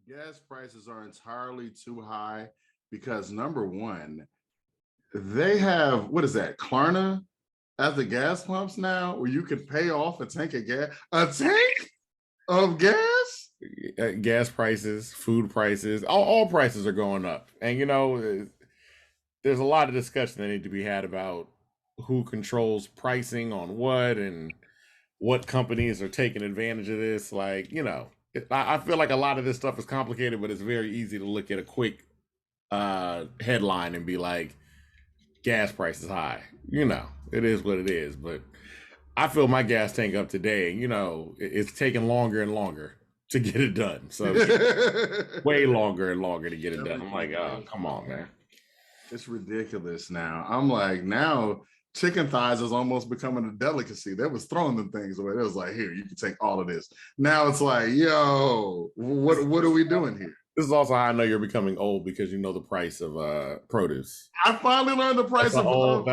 Gas prices are entirely too high because number one, they have what is that, Klarna at the gas pumps now, where you could pay off a tank of gas, a tank of gas. Gas prices, food prices, all prices are going up. And there's a lot of discussion that need to be had about who controls pricing on what and what companies are taking advantage of this. Like, I feel like a lot of this stuff is complicated, but it's very easy to look at a quick headline and be like, gas price is high. It is what it is. But I fill my gas tank up today, and it's taking longer and longer to get it done. So way longer and longer to get it done. I'm like, oh, come on, man. It's ridiculous now. I'm like, now chicken thighs is almost becoming a delicacy. They was throwing them things away. It was like, here, you can take all of this. Now it's like, yo, what are we doing here? This is also how I know you're becoming old, because you know the price of produce. I finally learned the price That's of old.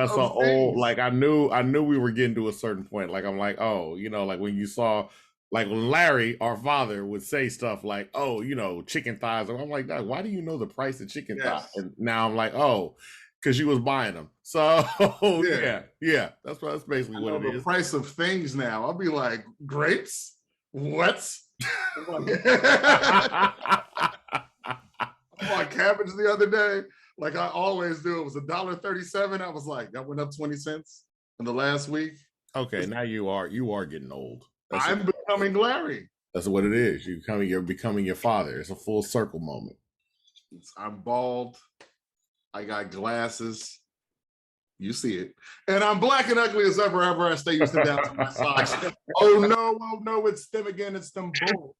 Like I knew we were getting to a certain point. Like I'm like, oh, like when you saw, like when Larry, our father, would say stuff like, oh, chicken thighs. And I'm like, why do you know the price of chicken thighs? And now I'm like, oh, because you was buying them. So yeah, that's basically what it is. The price of things now. I'll be like, grapes? What? I bought cabbage the other day, like I always do. It was $1.37. I was like, that went up 20 cents in the last week. Okay, now you are getting old. I'm becoming Larry. That's what it is. You're becoming your father. It's a full circle moment. I'm bald. I got glasses. You see it. And I'm black and ugly as ever I stay used to down to my socks. Oh no, it's them again. It's them both.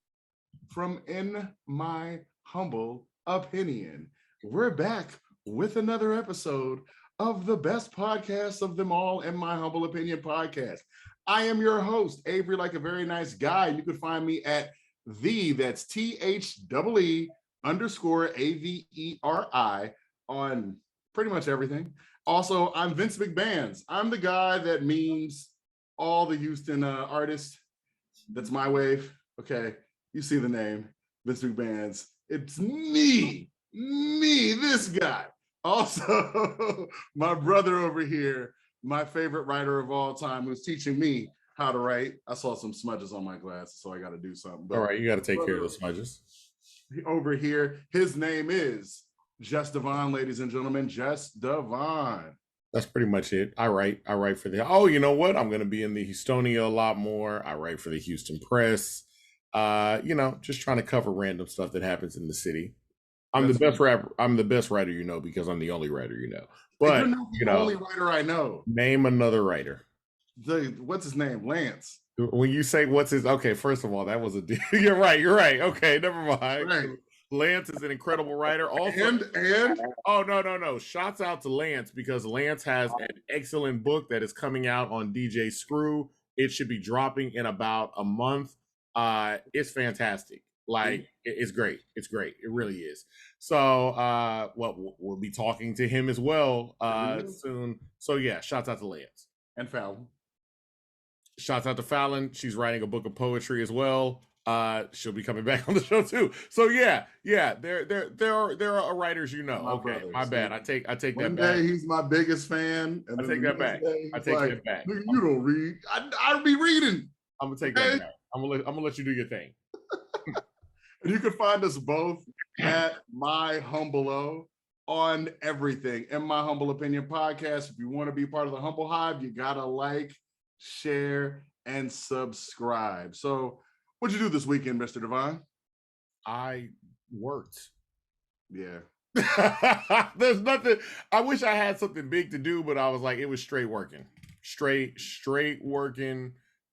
From In My Humble Opinion. We're back with another episode of the best podcast of them all, In My Humble Opinion podcast. I am your host, Avery, like a very nice guy. You can find me at that's THEE_AVERI on pretty much everything. Also, I'm Vince McBands. I'm the guy that memes all the Houston artists. That's my wave. Okay, you see the name, Vince McBands. It's me, this guy. Also, my brother over here, my favorite writer of all time, who's teaching me how to write. I saw some smudges on my glasses, so I got to do something. But all right, you got to take care of the smudges. Over here, his name is Just Devon, ladies and gentlemen, Just Devon. That's pretty much it. I write for you know what? I'm going to be in the Houstonia a lot more. I write for the Houston Press. Just trying to cover random stuff that happens in the city. I'm the best rapper. I'm the best writer because I'm the only writer But you're the only writer I know. Name another writer. What's his name? Lance. When you say what's his, okay, first of all, that was a you're right. Okay, never mind. Right. Lance is an incredible writer. Also, and oh no. Shouts out to Lance, because Lance has an excellent book that is coming out on DJ Screw. It should be dropping in about a month. It's fantastic. Like, it's great. It's great. It really is. So we'll be talking to him as well soon. So yeah, shouts out to Lance. And Fallon. Shouts out to Fallon. She's writing a book of poetry as well. She'll be coming back on the show too. So yeah. There are writers, Okay, brothers, my bad. I take that back. One day he's my biggest fan. And I take that back. I take that back. You don't read. I'll be reading. I'm gonna take that back. I'm gonna let you do your thing. And you can find us both at My Humble O on everything. In My Humble Opinion podcast. If you want to be part of the Humble Hive, you gotta like, share, and subscribe. So, what'd you do this weekend, Mr. Devon? I worked. Yeah. There's nothing. I wish I had something big to do, but I was like, it was straight working. Straight working.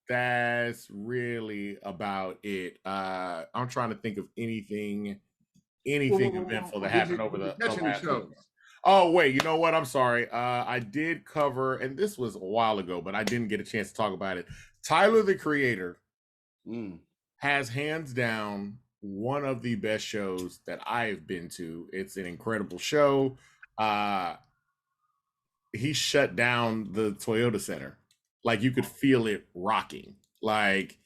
That's really about it. I'm trying to think of anything eventful that happened over the last week. Oh, wait, you know what? I'm sorry. I did cover, and this was a while ago, but I didn't get a chance to talk about it. Tyler, the Creator, has hands down one of the best shows that I've been to. It's an incredible show. He shut down the Toyota Center. Like, you could feel it rocking. Like,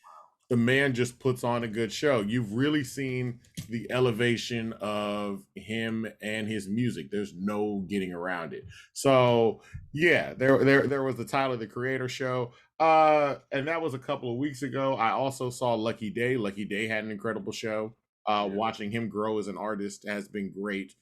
the man just puts on a good show. You've really seen the elevation of him and his music. There's no getting around it. So yeah, there was the Tyler the Creator show. And that was a couple of weeks ago. I also saw Lucky Day. Lucky Day had an incredible show. Watching him grow as an artist has been great.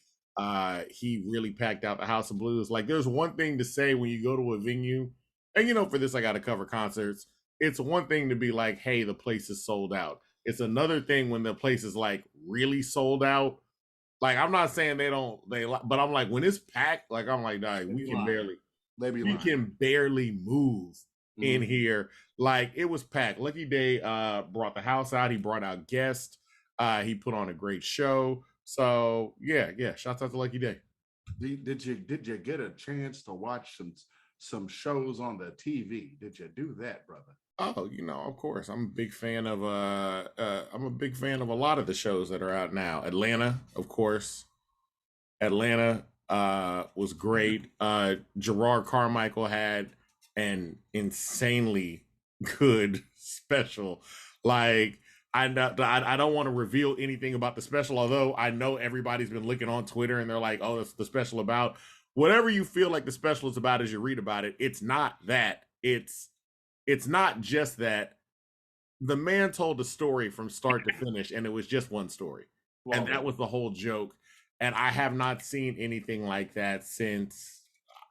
He really packed out the House of Blues. Like, there's one thing to say when you go to a venue, and for this I got to cover concerts. It's one thing to be like, hey, the place is sold out. It's another thing when the place is like really sold out. Like, I'm not saying but I'm like, when it's packed, like, I'm like, nah, we can barely move in here. Like, it was packed. Lucky Day brought the house out. He brought out guests. He put on a great show. So yeah, shouts out to Lucky Day. Did you get a chance to watch some shows on the TV? Did you do that, brother? Oh, of course. I'm a big fan of a lot of the shows that are out now. Atlanta, of course. Atlanta was great. Gerard Carmichael had an insanely good special. Like, I don't want to reveal anything about the special, although I know everybody's been looking on Twitter and they're like, oh, that's the special about. Whatever you feel like the special is about as you read about it, it's not that. It's not just that. The man told the story from start to finish, and it was just one story. Well, and that was the whole joke. And I have not seen anything like that since,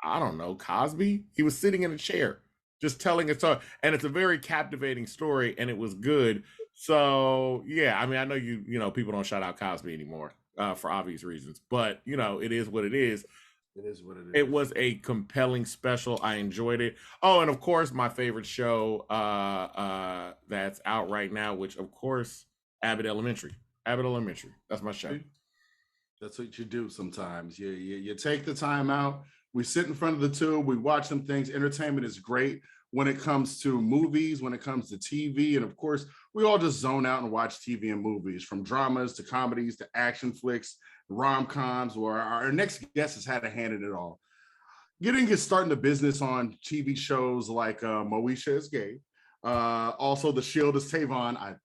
I don't know, Cosby. He was sitting in a chair just telling a story. And it's a very captivating story, and it was good. So, yeah, I mean, I know people don't shout out Cosby anymore for obvious reasons. But, it is what it is. It is what it is. It was a compelling special. I enjoyed it. Oh, and of course, my favorite show that's out right now, which, of course, Abbott Elementary. Abbott Elementary. That's my show. That's what you do sometimes. You take the time out. We sit in front of the tube. We watch some things. Entertainment is great when it comes to movies, when it comes to TV. And, of course, we all just zone out and watch TV and movies, from dramas to comedies to action flicks, rom-coms, where our next guest has had a hand in it all. Starting the business on TV shows like Moesha is Gay. Also, The Shield is Tavon.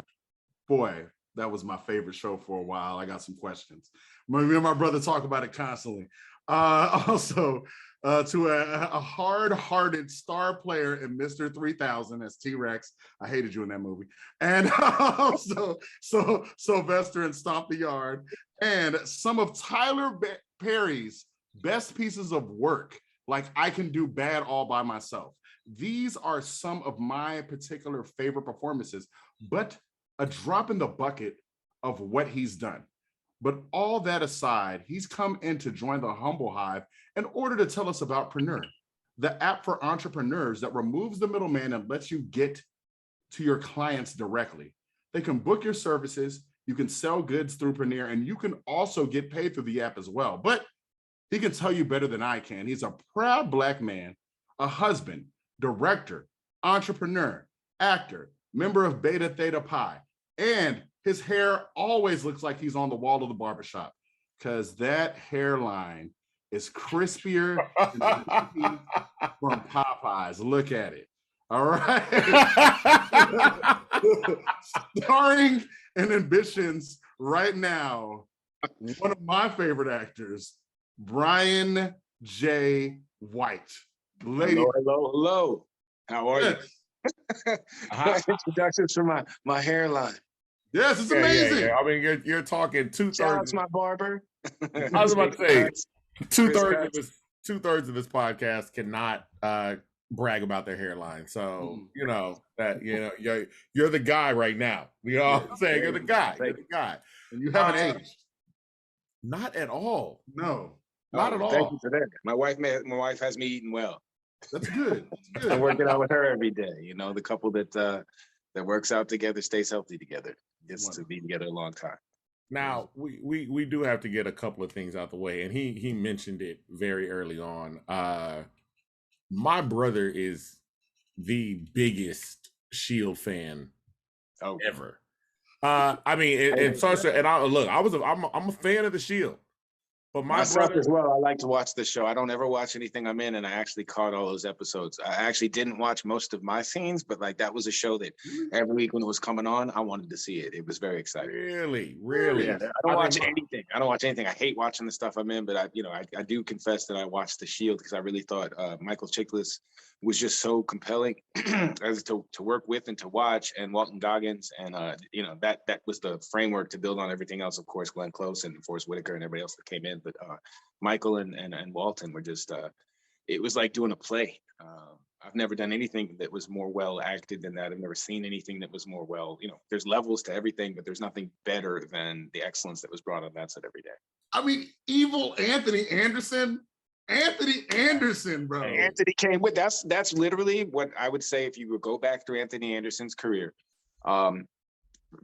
Boy, that was my favorite show for a while. I got some questions. Me and my brother talk about it constantly. Also, to a hard-hearted star player in Mr. 3000 as T-Rex. I hated you in that movie. And also, Sylvester in Stomp the Yard. And some of Tyler Perry's best pieces of work, like I Can Do Bad All By Myself. These are some of my particular favorite performances, but a drop in the bucket of what he's done. But all that aside, he's come in to join the Humble Hive in order to tell us about Preneur, the app for entrepreneurs that removes the middleman and lets you get to your clients directly. They can book your services, you can sell goods through Preneur, and you can also get paid through the app as well. But he can tell you better than I can. He's a proud Black man, a husband, director, entrepreneur, actor, member of Beta Theta Pi, and his hair always looks like he's on the wall of the barbershop, because that hairline is crispier than from Popeyes. Look at it. All right. Starring in Ambitions right now, one of my favorite actors, Brian J. White. Hello. How are you? Introductions for my hairline. Yes, it's amazing. Yeah. I mean, you're talking 2/3. Shout out to my barber. I was about to say 2/3 of this podcast cannot brag about their hairline. So you're the guy right now. You know what I'm saying? You're the guy. You're the guy. And you haven't aged. Not at all. No. Not at all. Thank you for that. My wife has me eating well. That's good. That's good. I'm working out with her every day. The couple that works out together stays healthy together. Gets to be together a long time. Now we do have to get a couple of things out the way, and he mentioned it very early on. My brother is the biggest Shield fan ever. I mean, I'm a fan of the Shield, But my Myself brother as well. I like to watch the show. I don't ever watch anything I'm in, and I actually caught all those episodes. I actually didn't watch most of my scenes, but like that was a show that every week when it was coming on, I wanted to see it. It was very exciting. really. Yeah, I don't watch anything. I don't watch anything. I hate watching the stuff I'm in, but I do confess that I watched The Shield because I really thought Michael Chiklis was just so compelling as to work with and to watch, and Walton Goggins, and that was the framework to build on everything else. Of course, Glenn Close and Forrest Whitaker and everybody else that came in, but Michael and Walton were just it was like doing a play. I've never done anything that was more well acted than that. I've never seen anything that was more well, there's levels to everything, but there's nothing better than the excellence that was brought on that set every day. I mean, evil Anthony Anderson, bro. Anthony came with that's literally what I would say if you would go back through Anthony Anderson's career.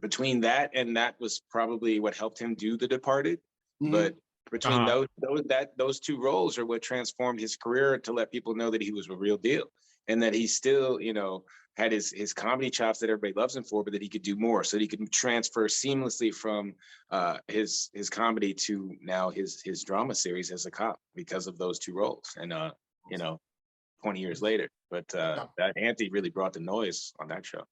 Between that and that was probably what helped him do The Departed. But between those two roles are what transformed his career to let people know that he was a real deal, and that he still, had his comedy chops that everybody loves him for, but that he could do more, so that he could transfer seamlessly from his comedy to now his drama series as a cop because of those two roles. And 20 years later, but that Anthony really brought the noise on that show.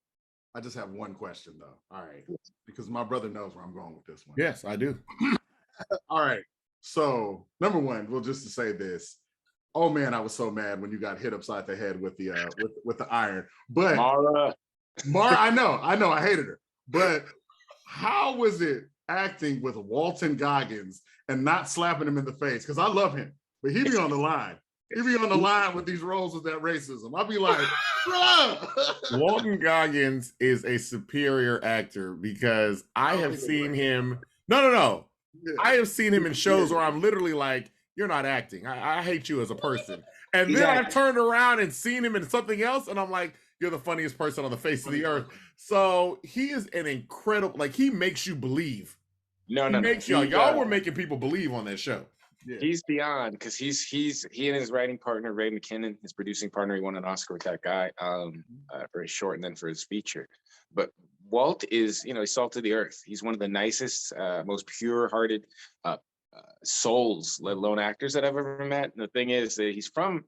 I just have one question though. All right, because my brother knows where I'm going with this one. Yes, I do. All right. So number one, well, just to say this. Oh man, I was so mad when you got hit upside the head with the with the iron. But Mara, I know, I hated her. But how was it acting with Walton Goggins and not slapping him in the face? Because I love him, but he be on the line. He be on the line with these roles of that racism. I'll be like, bruh. Walton Goggins is a superior actor because I have seen him. No. Yeah. I have seen him in shows where I'm literally like, you're not acting. I hate you as a person. And then I've turned around and seen him in something else, and I'm like, you're the funniest person on the face of the earth. So he is an incredible, like, he makes you believe. Y'all were making people believe on that show. Yeah. He's beyond, because he and his writing partner, Ray McKinnon, his producing partner, he won an Oscar with that guy for his short and then for his feature. But Walt is, he's salt of the earth. He's one of the nicest, most pure-hearted souls, let alone actors, that I've ever met. And the thing is that he's from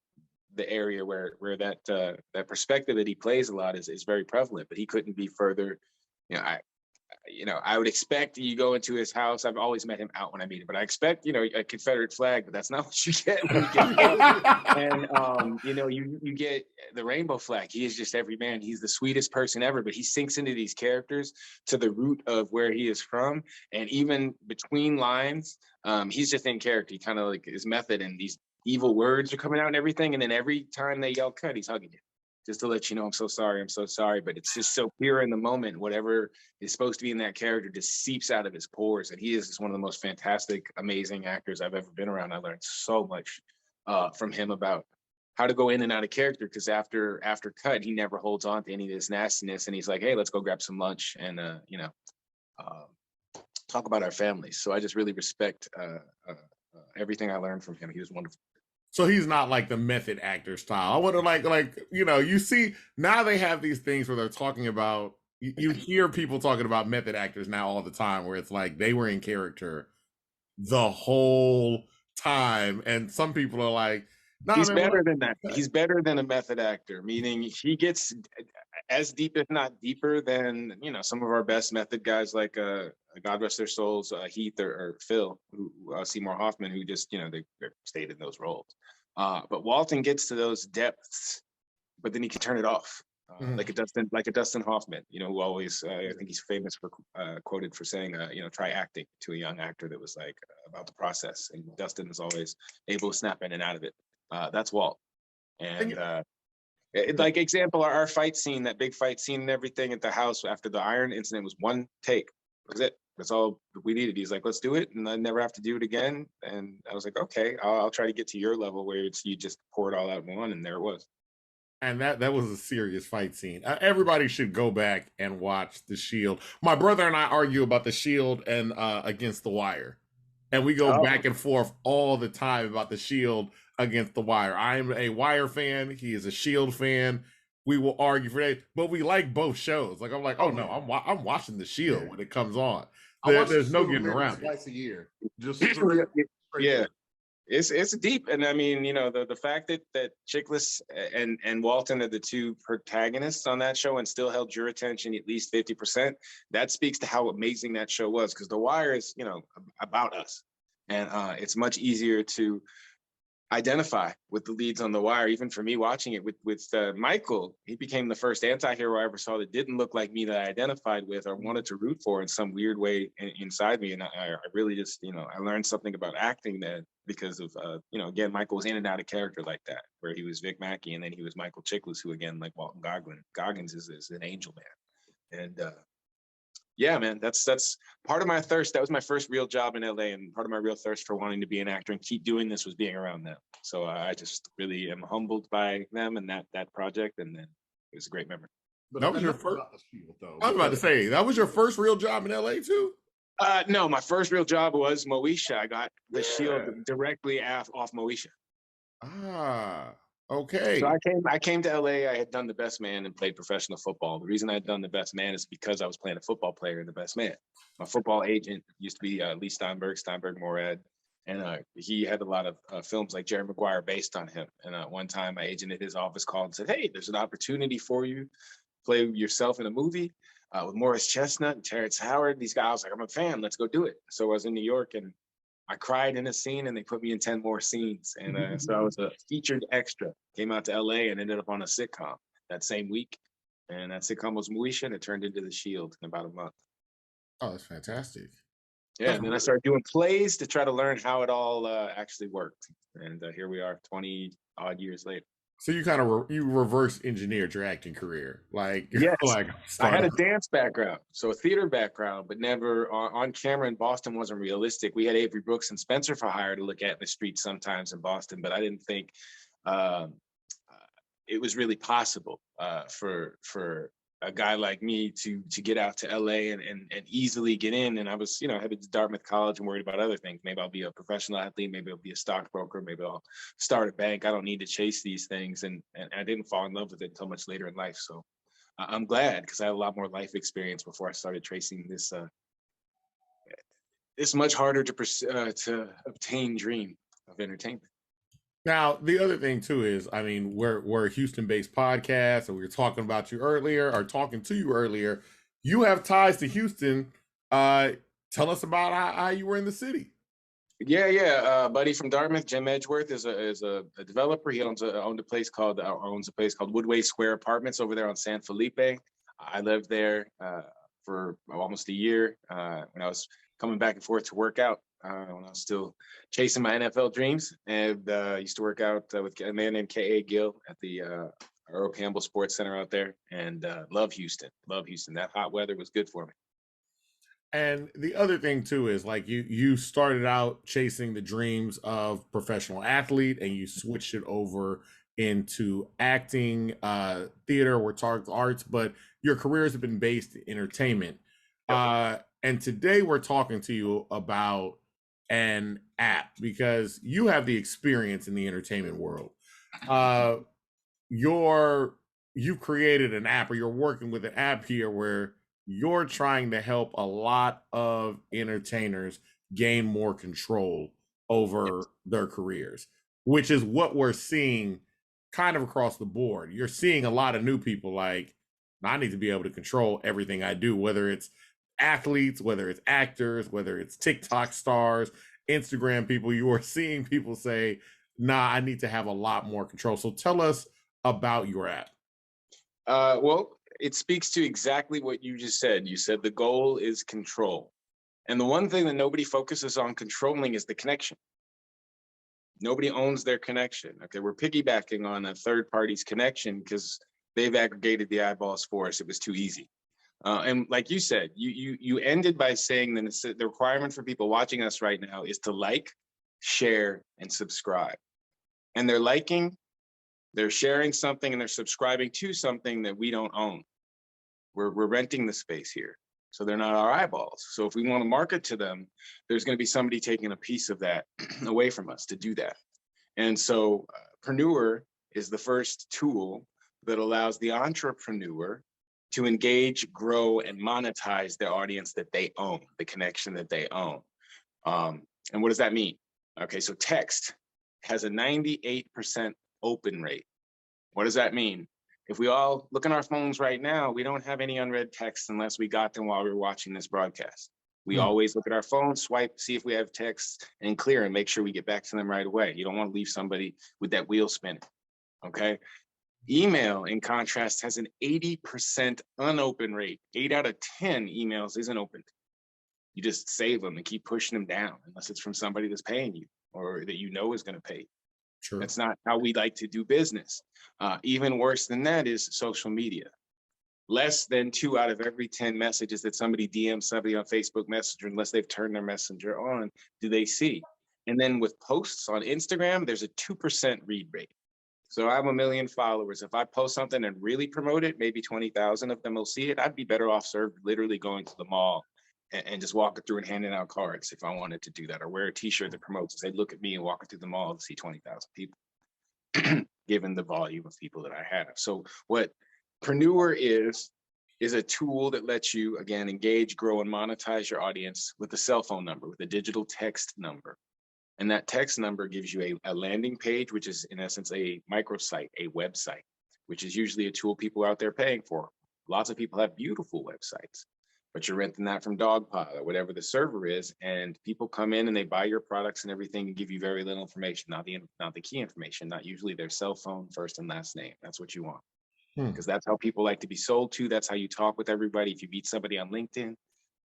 the area where that perspective that he plays a lot is very prevalent, but he couldn't be further. I would expect you go into his house. I've always met him out when I meet him, but I expect, a Confederate flag, but that's not what you get when you get and, you get the rainbow flag. He is just every man. He's the sweetest person ever, but he sinks into these characters to the root of where he is from. And even between lines, he's just in character. He kind of like his method, and these evil words are coming out and everything. And then every time they yell cut, he's hugging you. Just to let you know, I'm so sorry. But it's just so pure in the moment. Whatever is supposed to be in that character just seeps out of his pores. And he is just one of the most fantastic, amazing actors I've ever been around. I learned so much from him about how to go in and out of character, because after cut, he never holds on to any of this nastiness. And he's like, hey, let's go grab some lunch and, talk about our families. So I just really respect everything I learned from him. He was wonderful. So he's not like the method actor style. I wonder, like you see now they have these things where they're talking about. You hear people talking about method actors now all the time, where it's like they were in character the whole time, and some people are like, "No, he's better than that. He's better than a method actor." Meaning he gets as deep, if not deeper, than some of our best method guys, like God rest their souls, Heath or Phil, who Seymour Hoffman, who just they stayed in those roles. But Walton gets to those depths, but then he can turn it off, like a Dustin Hoffman, who always I think he's famous for quoted for saying, try acting to a young actor that was like about the process, and Dustin is always able to snap in and out of it. That's Walt, and like example, our fight scene, that big fight scene and everything at the house after the iron incident was one take. That was it. That's all we needed. He's like, let's do it, and I never have to do it again. And I was like, okay, I'll try to get to your level where you just pour it all out in one, and there it was. And that was a serious fight scene. Everybody should go back and watch The Shield. My brother and I argue about The Shield and Against the Wire, and we go back and forth all the time about The Shield against the Wire. I'm a Wire fan. He is a Shield fan. We will argue for that, but we like both shows. Like I'm like, oh no, I'm watching The Shield when it comes on. There's no getting around twice a year. Just Yeah. It's deep, and I mean, you know, the fact that Chickless and Walton are the two protagonists on that show and still held your attention at least 50%. That speaks to how amazing that show was, because The Wire is, you know, about us, and it's much easier to identify with the leads on The Wire. Even for me watching it with Michael, he became the first anti-hero I ever saw that didn't look like me, that I identified with or wanted to root for in some weird way inside me. And I really just, you know, I learned something about acting that because of, you know, again, Michael was in and out of character like that, where he was Vic Mackey and then he was Michael Chiklis, who again, like Walton Goggins is an angel man. And yeah, man, that's part of my thirst. That was my first real job in LA, and part of my real thirst for wanting to be an actor and keep doing this was being around them. So I just really am humbled by them and that project, and then it was a great memory. But That was your enough first. about the Shield, though. I was about to say that was your first real job in LA too. No, my first real job was Moesha. I got the Shield directly off Moesha. Ah, okay. So I came to LA. I had done The Best Man and played professional football. The reason I had done The Best Man is because I was playing a football player in The Best Man. My football agent used to be Lee Steinberg Morad, and he had a lot of films like Jerry Maguire based on him. And one time, my agent at his office called and said, "Hey, there's an opportunity for you, play yourself in a movie with Morris Chestnut and Terrence Howard." These guys, I was like, "I'm a fan. Let's go do it." So I was in New York and I cried in a scene, and they put me in 10 more scenes. And so I was a featured extra, came out to LA and ended up on a sitcom that same week. And that sitcom was Moesha, and it turned into The Shield in about a month. Oh, that's fantastic. Yeah, and then I started doing plays to try to learn how it all actually worked. And here we are 20 odd years later. So you kind of you reverse engineered your acting career, like yes. like I had a dance background, so a theater background, but never on camera in Boston wasn't realistic. We had Avery Brooks and Spencer for hire to look at in the streets sometimes in Boston, but I didn't think it was really possible for a guy like me to get out to LA and easily get in. And I was, you know, headed to Dartmouth College and worried about other things. Maybe I'll be a professional athlete. Maybe I'll be a stockbroker. Maybe I'll start a bank. I don't need to chase these things. And I didn't fall in love with it until much later in life. So I'm glad, because I had a lot more life experience before I started tracing this this much harder to obtain dream of entertainment. Now, the other thing too is, I mean, we're a Houston-based podcast, and we were talking about you earlier, or talking to you earlier. You have ties to Houston. Tell us about how you were in the city. Yeah. Buddy from Dartmouth, Jim Edgeworth, is a developer. He owns a place called Woodway Square Apartments over there on San Felipe. I lived there for almost a year when I was coming back and forth to work out. When I was still chasing my NFL dreams, and used to work out with a man named K.A. Gill at the Earl Campbell Sports Center out there, and love Houston. That hot weather was good for me. And the other thing too is, like, you started out chasing the dreams of professional athlete, and you switched it over into acting, theater, or target arts, but your careers have been based in entertainment. Yep. And today we're talking to you about an app, because you have the experience in the entertainment world. You've created an app, or you're working with an app here where you're trying to help a lot of entertainers gain more control over their careers, which is what we're seeing kind of across the board. You're seeing a lot of new people like, I need to be able to control everything I do, whether it's athletes, whether it's actors, whether it's TikTok stars, Instagram people. You are seeing people say, nah, I need to have a lot more control. So tell us about your app. Well, it speaks to exactly what you just said. You said the goal is control. And the one thing that nobody focuses on controlling is the connection. Nobody owns their connection. Okay, we're piggybacking on a third party's connection because they've aggregated the eyeballs for us. It was too easy. And like you said, you ended by saying that the requirement for people watching us right now is to like, share, and subscribe. And they're liking, they're sharing something, and they're subscribing to something that we don't own. We're renting the space here, so they're not our eyeballs. So if we want to market to them, there's going to be somebody taking a piece of that away from us to do that. And so Preneur is the first tool that allows the entrepreneur to engage, grow, and monetize their audience that they own, the connection that they own. And what does that mean? Okay, so text has a 98% open rate. What does that mean? If we all look on our phones right now, we don't have any unread texts unless we got them while we were watching this broadcast. We always look at our phone, swipe, see if we have texts, and clear and make sure we get back to them right away. You don't want to leave somebody with that wheel spinning, okay? Email, in contrast, has an 80% unopened rate. 8 out of 10 emails isn't opened. You just save them and keep pushing them down unless it's from somebody that's paying you or that you know is going to pay you. Sure. That's not how we like to do business. Even worse than that is social media. Less than 2 out of every 10 messages that somebody DMs somebody on Facebook Messenger, unless they've turned their messenger on, do they see. And then with posts on Instagram, there's a 2% read rate. So I have 1 million followers. If I post something and really promote it, maybe 20,000 of them will see it. I'd be better off served literally going to the mall and just walking through and handing out cards if I wanted to do that, or wear a t-shirt that promotes. They look at me and walking through the mall to see 20,000 people, given the volume of people that I have. So what Preneur is a tool that lets you, again, engage, grow, and monetize your audience with a cell phone number, with a digital text number. And that text number gives you a landing page, which is in essence a microsite, a website, which is usually a tool people out there paying for. Lots of people have beautiful websites, but you're renting that from Dogpile or whatever the server is, and people come in and they buy your products and everything and give you very little information, not the key information, not usually their cell phone, first and last name. That's what you want, because that's how people like to be sold to. That's how you talk with everybody. If you meet somebody on LinkedIn,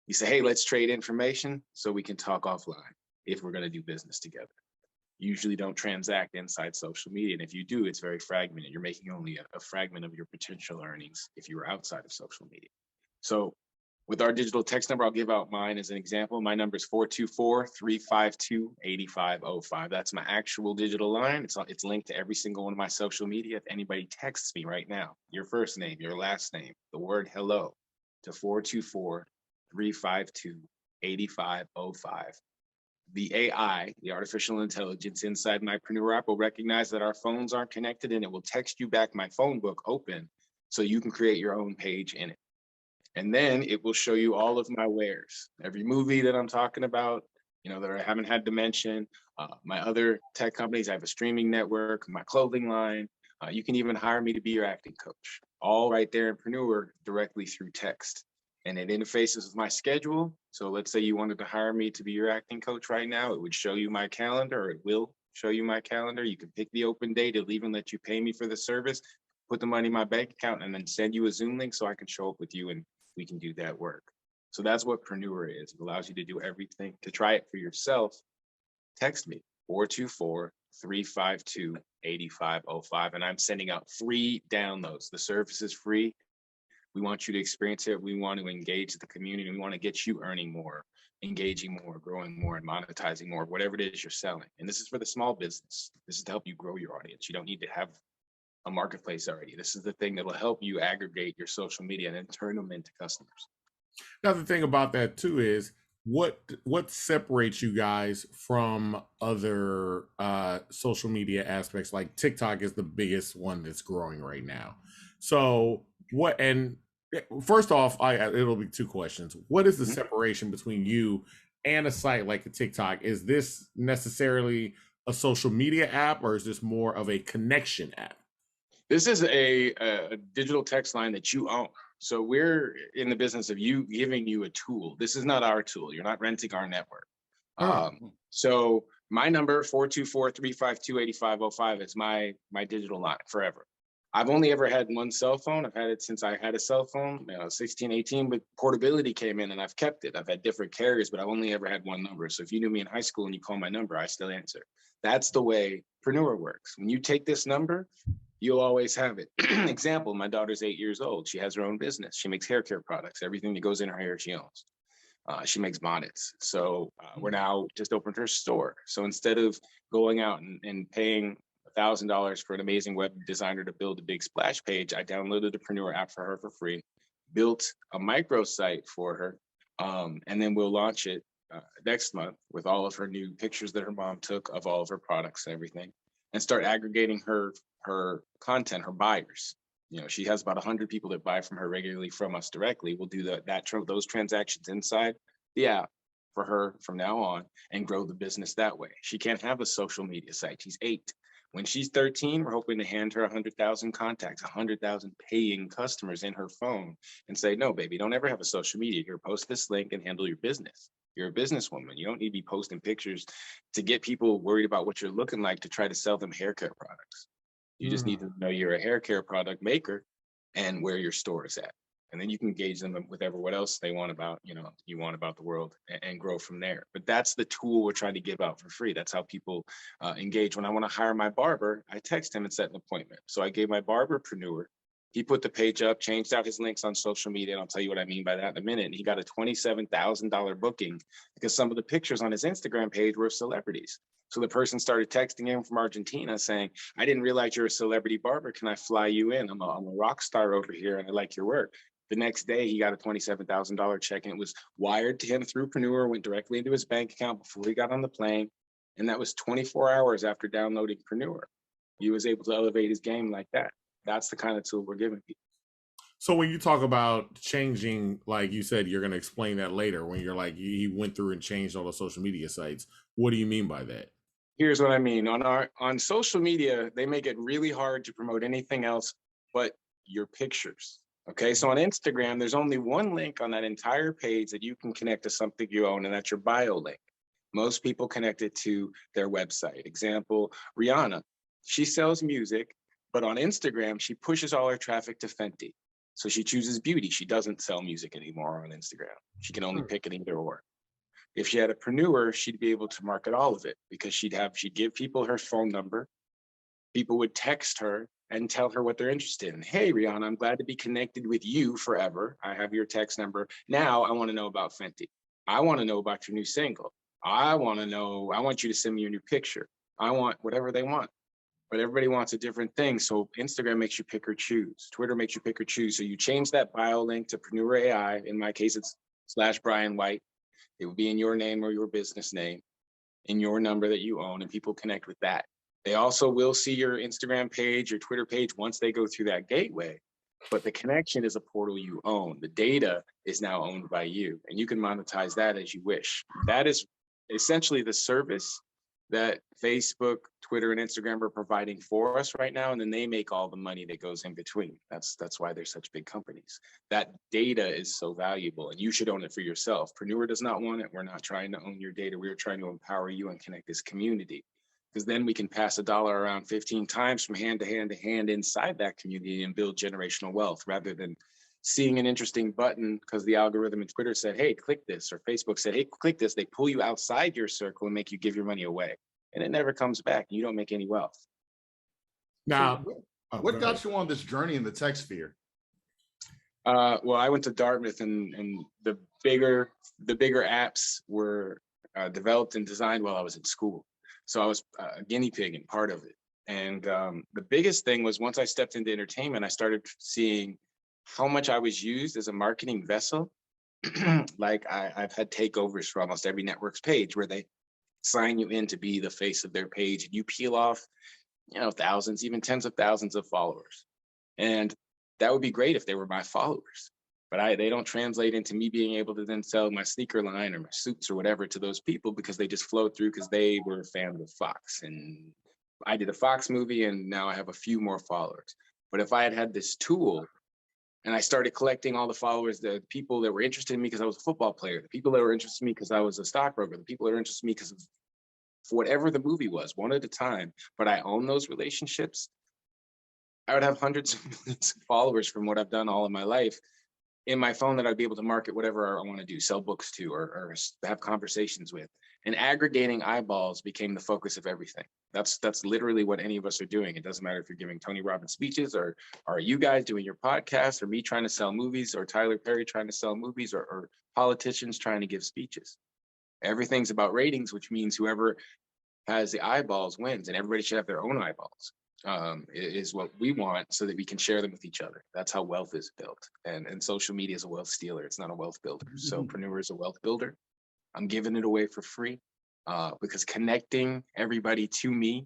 you say, hey, let's trade information so we can talk offline if we're going to do business together. You usually don't transact inside social media. And if you do, it's very fragmented. You're making only a fragment of your potential earnings if you were outside of social media. So with our digital text number, I'll give out mine as an example. My number is 424-352-8505. That's my actual digital line. It's linked to every single one of my social media. If anybody texts me right now, your first name, your last name, the word hello to 424-352-8505. The AI, the artificial intelligence inside my Preneur app will recognize that our phones aren't connected, and it will text you back my phone book open so you can create your own page in it. And then it will show you all of my wares, every movie that I'm talking about, that I haven't had to mention, my other tech companies. I have a streaming network, my clothing line. You can even hire me to be your acting coach, all right there in Preneur directly through text. And it interfaces with my schedule. So let's say you wanted to hire me to be your acting coach right now, it would show you my calendar, or it will show you my calendar. You can pick the open date. It'll even let you pay me for the service, put the money in my bank account, and then send you a Zoom link so I can show up with you and we can do that work. So that's what Preneur is. It allows you to do everything. To try it for yourself, text me 424-352-8505. And I'm sending out free downloads. The service is free. We want you to experience it. We want to engage the community. We want to get you earning more, engaging more, growing more, and monetizing more, whatever it is you're selling. And this is for the small business. This is to help you grow your audience. You don't need to have a marketplace already. This is the thing that will help you aggregate your social media and then turn them into customers. Another thing about that too is what separates you guys from other social media aspects. Like TikTok is the biggest one that's growing right now. So what, and first off, it'll be 2 questions. What is the separation between you and a site like a TikTok? Is this necessarily a social media app, or is this more of a connection app? This is a digital text line that you own. So we're in the business of giving you a tool. This is not our tool. You're not renting our network. So my number, 424-352-8505, is my digital line forever. I've only ever had one cell phone. I've had it since I had a cell phone, 16, 18, but portability came in and I've kept it. I've had different carriers, but I've only ever had one number. So if you knew me in high school and you call my number, I still answer. That's the way Preneur works. When you take this number, you'll always have it. Example, my daughter's 8 years old. She has her own business. She makes hair care products. Everything that goes in her hair, she owns. She makes bonnets. So we're now just opened her store. So instead of going out and paying $1,000 for an amazing web designer to build a big splash page, I downloaded the Preneur app for her for free, built a microsite for her, and then we'll launch it next month with all of her new pictures that her mom took of all of her products and everything, and start aggregating her content, her buyers. She has about 100 people that buy from her regularly from us directly. We'll do those transactions inside the app, for her from now on and grow the business that way. She can't have a social media site. She's 8. When she's 13, we're hoping to hand her 100,000 contacts, 100,000 paying customers in her phone and say, no, baby, don't ever have a social media. Here, post this link and handle your business. You're a businesswoman. You don't need to be posting pictures to get people worried about what you're looking like to try to sell them hair care products. You just need to know you're a hair care product maker and where your store is at. And then you can engage them with what else they want about, you want about the world and grow from there. But that's the tool we're trying to give out for free. That's how people engage. When I want to hire my barber, I text him and set an appointment. So I gave my barber Preneur. He put the page up, changed out his links on social media, and I'll tell you what I mean by that in a minute. And he got a $27,000 booking because some of the pictures on his Instagram page were celebrities. So the person started texting him from Argentina saying, I didn't realize you're a celebrity barber. Can I fly you in? I'm a rock star over here and I like your work. The next day, he got a $27,000 check and it was wired to him through Preneur, went directly into his bank account before he got on the plane. And that was 24 hours after downloading Preneur. He was able to elevate his game like that. That's the kind of tool we're giving people. So when you talk about changing, like you said, you're going to explain that later when you're like, he went through and changed all the social media sites. What do you mean by that? Here's what I mean. On social media, they make it really hard to promote anything else but your pictures. Okay, so on Instagram, there's only one link on that entire page that you can connect to something you own, and that's your bio link. Most people connect it to their website. Example, Rihanna, she sells music, but on Instagram, she pushes all her traffic to Fenty. So she chooses beauty. She doesn't sell music anymore on Instagram. She can only pick an either or. If she had a Preneur, she'd be able to market all of it because she'd give people her phone number. People would text her and tell her what they're interested in. Hey, Rihanna, I'm glad to be connected with you forever. I have your text number. Now I want to know about Fenty. I want to know about your new single. I want you to send me your new picture. I want whatever they want. But everybody wants a different thing. So Instagram makes you pick or choose. Twitter makes you pick or choose. So you change that bio link to Preneur AI. In my case, it's /Brian White. It will be in your name or your business name, in your number that you own, and people connect with that. They also will see your Instagram page, your Twitter page once they go through that gateway. But the connection is a portal you own. The data is now owned by you, and you can monetize that as you wish. That is essentially the service that Facebook, Twitter, and Instagram are providing for us right now, and then they make all the money that goes in between. That's why they're such big companies. That data is so valuable, and you should own it for yourself. Preneur does not want it. We're not trying to own your data. We're trying to empower you and connect this community, because then we can pass a dollar around 15 times from hand to hand to hand inside that community and build generational wealth, rather than seeing an interesting button because the algorithm in Twitter said, hey, click this, or Facebook said, hey, click this. They pull you outside your circle and make you give your money away. And it never comes back. You don't make any wealth. Now, what got you on this journey in the tech sphere? Well, I went to Dartmouth, and the bigger apps were developed and designed while I was in school. So I was a guinea pig and part of it. And the biggest thing was once I stepped into entertainment, I started seeing how much I was used as a marketing vessel. Like I've had takeovers for almost every network's page where they sign you in to be the face of their page, and you peel off, thousands, even tens of thousands of followers. And that would be great if they were my followers, but they don't translate into me being able to then sell my sneaker line or my suits or whatever to those people, because they just flowed through because they were a fan of Fox. And I did a Fox movie, and now I have a few more followers. But if I had this tool, and I started collecting all the followers, the people that were interested in me because I was a football player, the people that were interested in me because I was a stockbroker, the people that were interested in me because of whatever the movie was, one at a time, but I own those relationships, I would have hundreds of millions of followers from what I've done all of my life in my phone that I'd be able to market whatever I want to do, sell books to, or have conversations with. And aggregating eyeballs became the focus of everything. That's literally what any of us are doing. It doesn't matter if you're giving Tony Robbins speeches, or are you guys doing your podcast, or me trying to sell movies, or Tyler Perry trying to sell movies, or politicians trying to give speeches. Everything's about ratings, which means whoever has the eyeballs wins, and everybody should have their own eyeballs. Is what we want, so that we can share them with each other. That's how wealth is built. And social media is a wealth stealer. It's not a wealth builder. So Preneur is a wealth builder. I'm giving it away for free because connecting everybody to me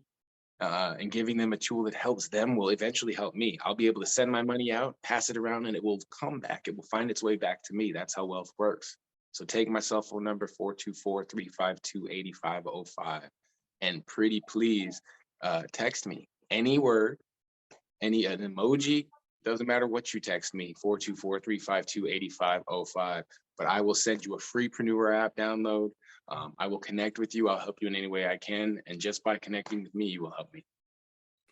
and giving them a tool that helps them will eventually help me. I'll be able to send my money out, pass it around, and it will come back. It will find its way back to me. That's how wealth works. So take my cell phone number, 424-352-8505, and pretty please text me any word, an emoji, doesn't matter what you text me, 424-352-8505, but I will send you a free Preneur app download. I will connect with you. I'll help you in any way I can. And just by connecting with me, you will help me.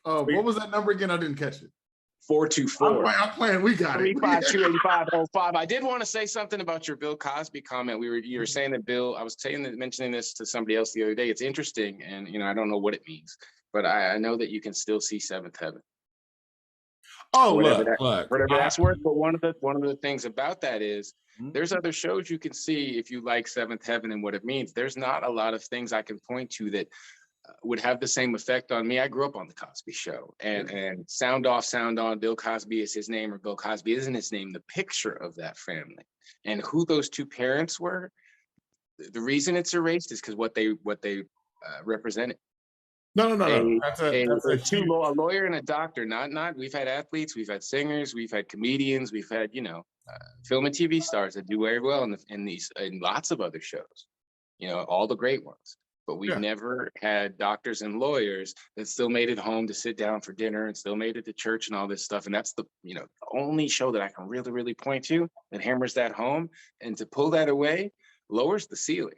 What was that number again? I didn't catch it. 424. I'm playing. We got it. 352-8505. I did want to say something about your Bill Cosby comment. You were saying that Bill, I was mentioning this to somebody else the other day. It's interesting, and I don't know what it means, but I know that you can still see Seventh Heaven. Oh, whatever look. That's worth. But one of the things about that is there's other shows you can see if you like Seventh Heaven and what it means. There's not a lot of things I can point to that would have the same effect on me. I grew up on the Cosby Show, and sound off, sound on, Bill Cosby is his name, or Bill Cosby isn't his name. The picture of that family and who those two parents were. The reason it's erased is because what they represented. No. That's A huge... lawyer and a doctor. Not. We've had athletes, we've had singers, we've had comedians, we've had film and TV stars that do very well in lots of other shows. All the great ones. But we've never had doctors and lawyers that still made it home to sit down for dinner and still made it to church and all this stuff. And that's the only show that I can really, really point to that hammers that home. And to pull that away lowers the ceiling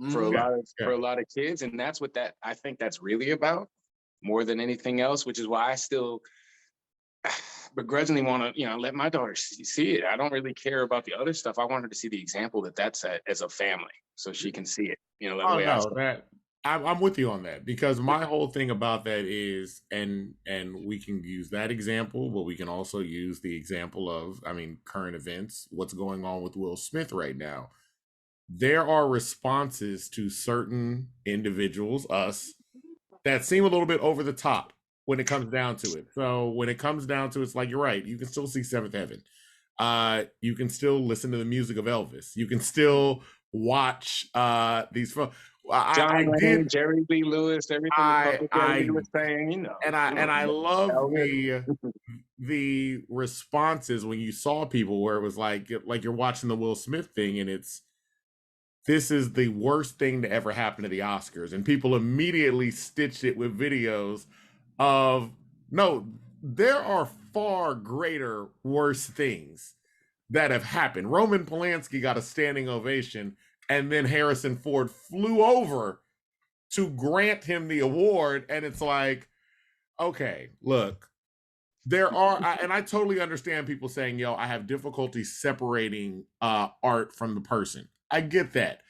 for a lot of kids. And that's what I think that's really about more than anything else, which is why I still begrudgingly want to, let my daughter see it. I don't really care about the other stuff. I want her to see the example that's as a family, so she can see it. I'm with you on that, because my whole thing about that is, and we can use that example, but we can also use the example of, current events, what's going on with Will Smith right now. There are responses to certain individuals, us, that seem a little bit over the top when it comes down to it. So when it comes down to it, it's like, you're right. You can still see Seventh Heaven. You can still listen to the music of Elvis. You can still watch these films. John Wayne, Jerry Lee Lewis, everything the public was saying, And I love the responses when you saw people where it was like you're watching the Will Smith thing, and this is the worst thing to ever happen to the Oscars. And people immediately stitched it with videos of, no, there are far greater, worse things that have happened. Roman Polanski got a standing ovation, and then Harrison Ford flew over to grant him the award. And it's like, okay, look, there are, and I totally understand people saying, I have difficulty separating art from the person. I get that.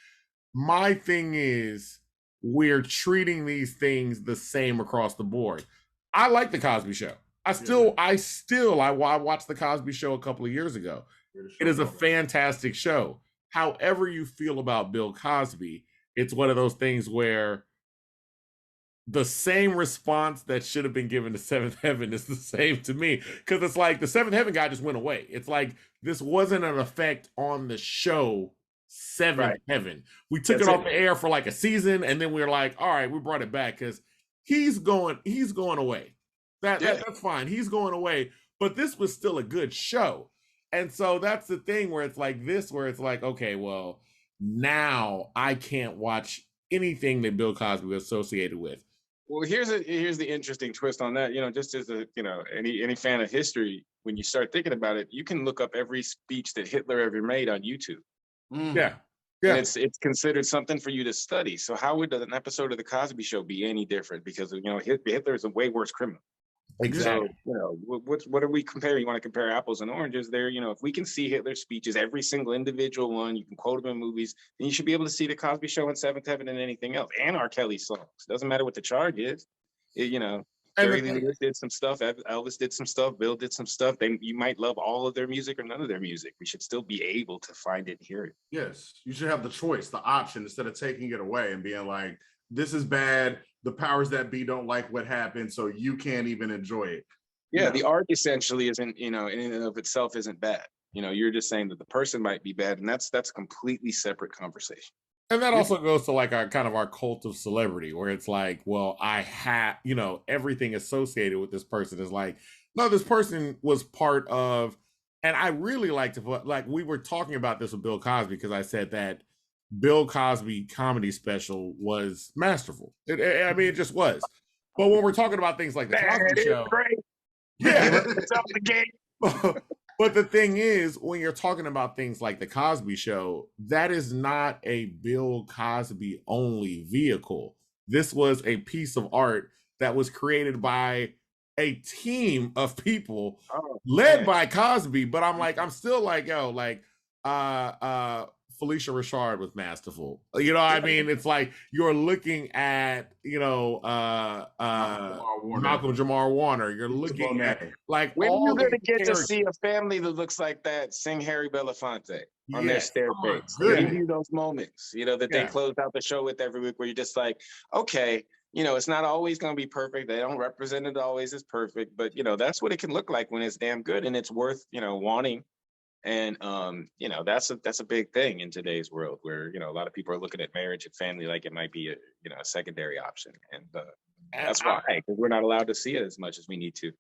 My thing is, we're treating these things the same across the board. I like the Cosby Show. I watched the Cosby Show a couple of years ago. It is a fantastic show. However you feel about Bill Cosby, it's one of those things where the same response that should have been given to Seventh Heaven is the same to me. Because it's like the Seventh Heaven guy just went away. It's like this wasn't an effect on the show Seventh Heaven. We took it off the air for like a season, and then we were like, all right, we brought it back because he's going away. That's fine. He's going away. But this was still a good show. And so that's the thing where it's like this, where it's like, okay, well, now I can't watch anything that Bill Cosby was associated with. Well, here's the interesting twist on that. Just as any fan of history, when you start thinking about it, you can look up every speech that Hitler ever made on YouTube. Yeah. And it's considered something for you to study. So how would an episode of the Cosby Show be any different? Because Hitler is a way worse criminal. Exactly. So, what are we comparing? You want to compare apples and oranges there? If we can see Hitler's speeches, every single individual one, you can quote them in movies, then you should be able to see the Cosby Show and Seventh Heaven and anything else, and R. Kelly songs. Doesn't matter what the charge is. Jerry Lee Lewis did some stuff, Elvis did some stuff, Bill did some stuff. You might love all of their music or none of their music. We should still be able to find it and hear it. Yes, you should have the choice, the option, instead of taking it away and being like, this is bad. The powers that be don't like what happened, so you can't even enjoy it. Yeah, the art essentially isn't, in and of itself isn't bad. You're just saying that the person might be bad, and that's a completely separate conversation. And that also goes to like our cult of celebrity, where it's like, well, I have, everything associated with this person is like, no, this person was part of And I really like to put, like, we were talking about this with Bill Cosby because I said that Bill Cosby comedy special was masterful. I mean, it just was. But when we're talking about things like the Cosby Show, great. yeah. It's out the gate. But the thing is, when you're talking about things like the Cosby Show, that is not a Bill Cosby only vehicle. This was a piece of art that was created by a team of people led by Cosby. But I'm still like, yo, like, Felicia Rashad was masterful. You know what I mean? It's like you're looking at, Malcolm Jamar Warner. You're looking at like when all you gonna get characters. to see a family that looks like that sing Harry Belafonte on their Yes. staircase? Oh, Give you those moments, that they close out the show with every week where you're just like, okay, it's not always going to be perfect. They don't represent it always as perfect, but that's what it can look like when it's damn good and it's worth, wanting. And that's a big thing in today's world where, a lot of people are looking at marriage and family like it might be a secondary option. And that's why, because we're not allowed to see it as much as we need to.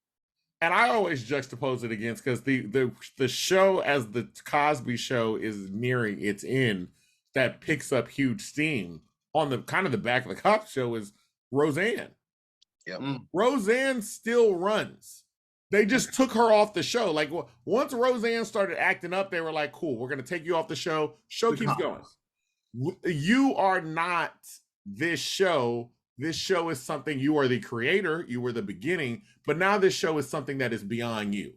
And I always juxtapose it against, because the show, as the Cosby Show is nearing its end, that picks up huge steam on the kind of the back of the Cosby Show is Roseanne. Yep. Roseanne still runs. They just took her off the show. Like, once Roseanne started acting up, they were like, cool, we're going to take you off the show. Show keeps going. You are not this show. This show is something, you are the creator. You were the beginning. But now this show is something that is beyond you.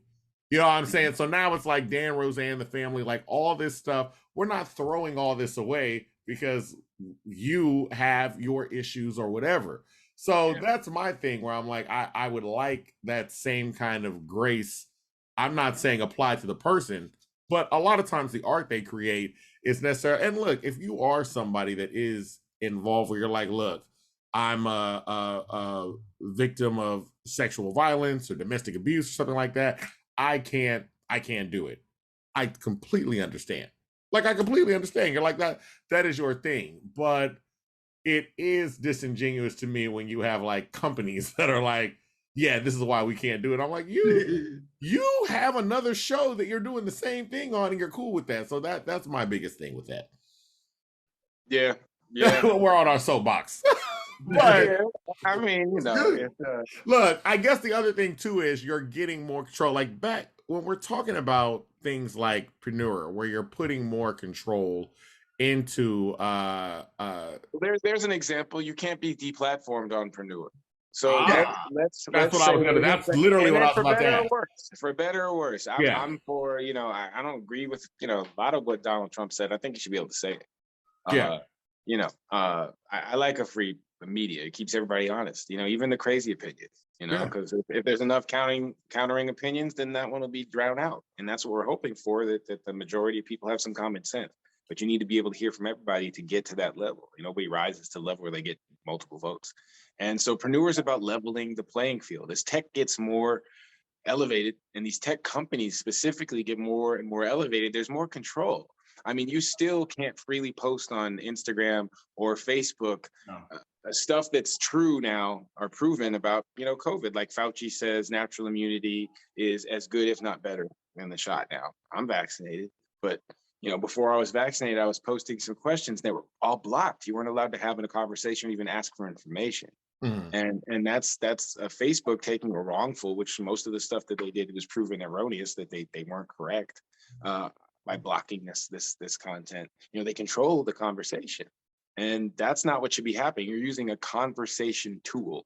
You know what I'm saying? So now it's like Dan, Roseanne, the family, like all this stuff. We're not throwing all this away because you have your issues or whatever. So that's my thing, where I'm like, I would like that same kind of grace. I'm not saying apply to the person, but a lot of times the art they create is necessary. And look, if you are somebody that is involved where you're like, look, I'm a victim of sexual violence or domestic abuse or something like that, I can't do it. I completely understand. Like, I completely understand. You're like, that is your thing. But it is disingenuous to me when you have like companies that are like, yeah, this is why we can't do it. I'm like, you have another show that you're doing the same thing on and you're cool with that. So that's my biggest thing with that. Yeah. We're on our soapbox. But I mean, look, I guess the other thing too is you're getting more control. Like, back when we're talking about things like Preneur, where you're putting more control into there's an example. You can't be deplatformed on Preneur. So that's literally what I was about to ask. For better or worse, I'm for, I don't agree with a lot of what Donald Trump said. I think you should be able to say it. I like a free media. It keeps everybody honest, even the crazy opinions, because if there's enough countering opinions, then that one will be drowned out. And that's what we're hoping for, that the majority of people have some common sense. But you need to be able to hear from everybody to get to that level. Nobody rises to the level where they get multiple votes. And so Preneur is about leveling the playing field. As tech gets more elevated and these tech companies specifically get more and more elevated, there's more control. I mean, you still can't freely post on Instagram or Facebook stuff that's true now or proven about, COVID. Like Fauci says, natural immunity is as good, if not better, than the shot now. I'm vaccinated, but before I was vaccinated, I was posting some questions that were all blocked. You weren't allowed to have a conversation or even ask for information. And that's Facebook taking a wrongful, which most of the stuff that they did was proven erroneous, that they weren't correct, by blocking this content. They control the conversation, and that's not what should be happening. You're using a conversation tool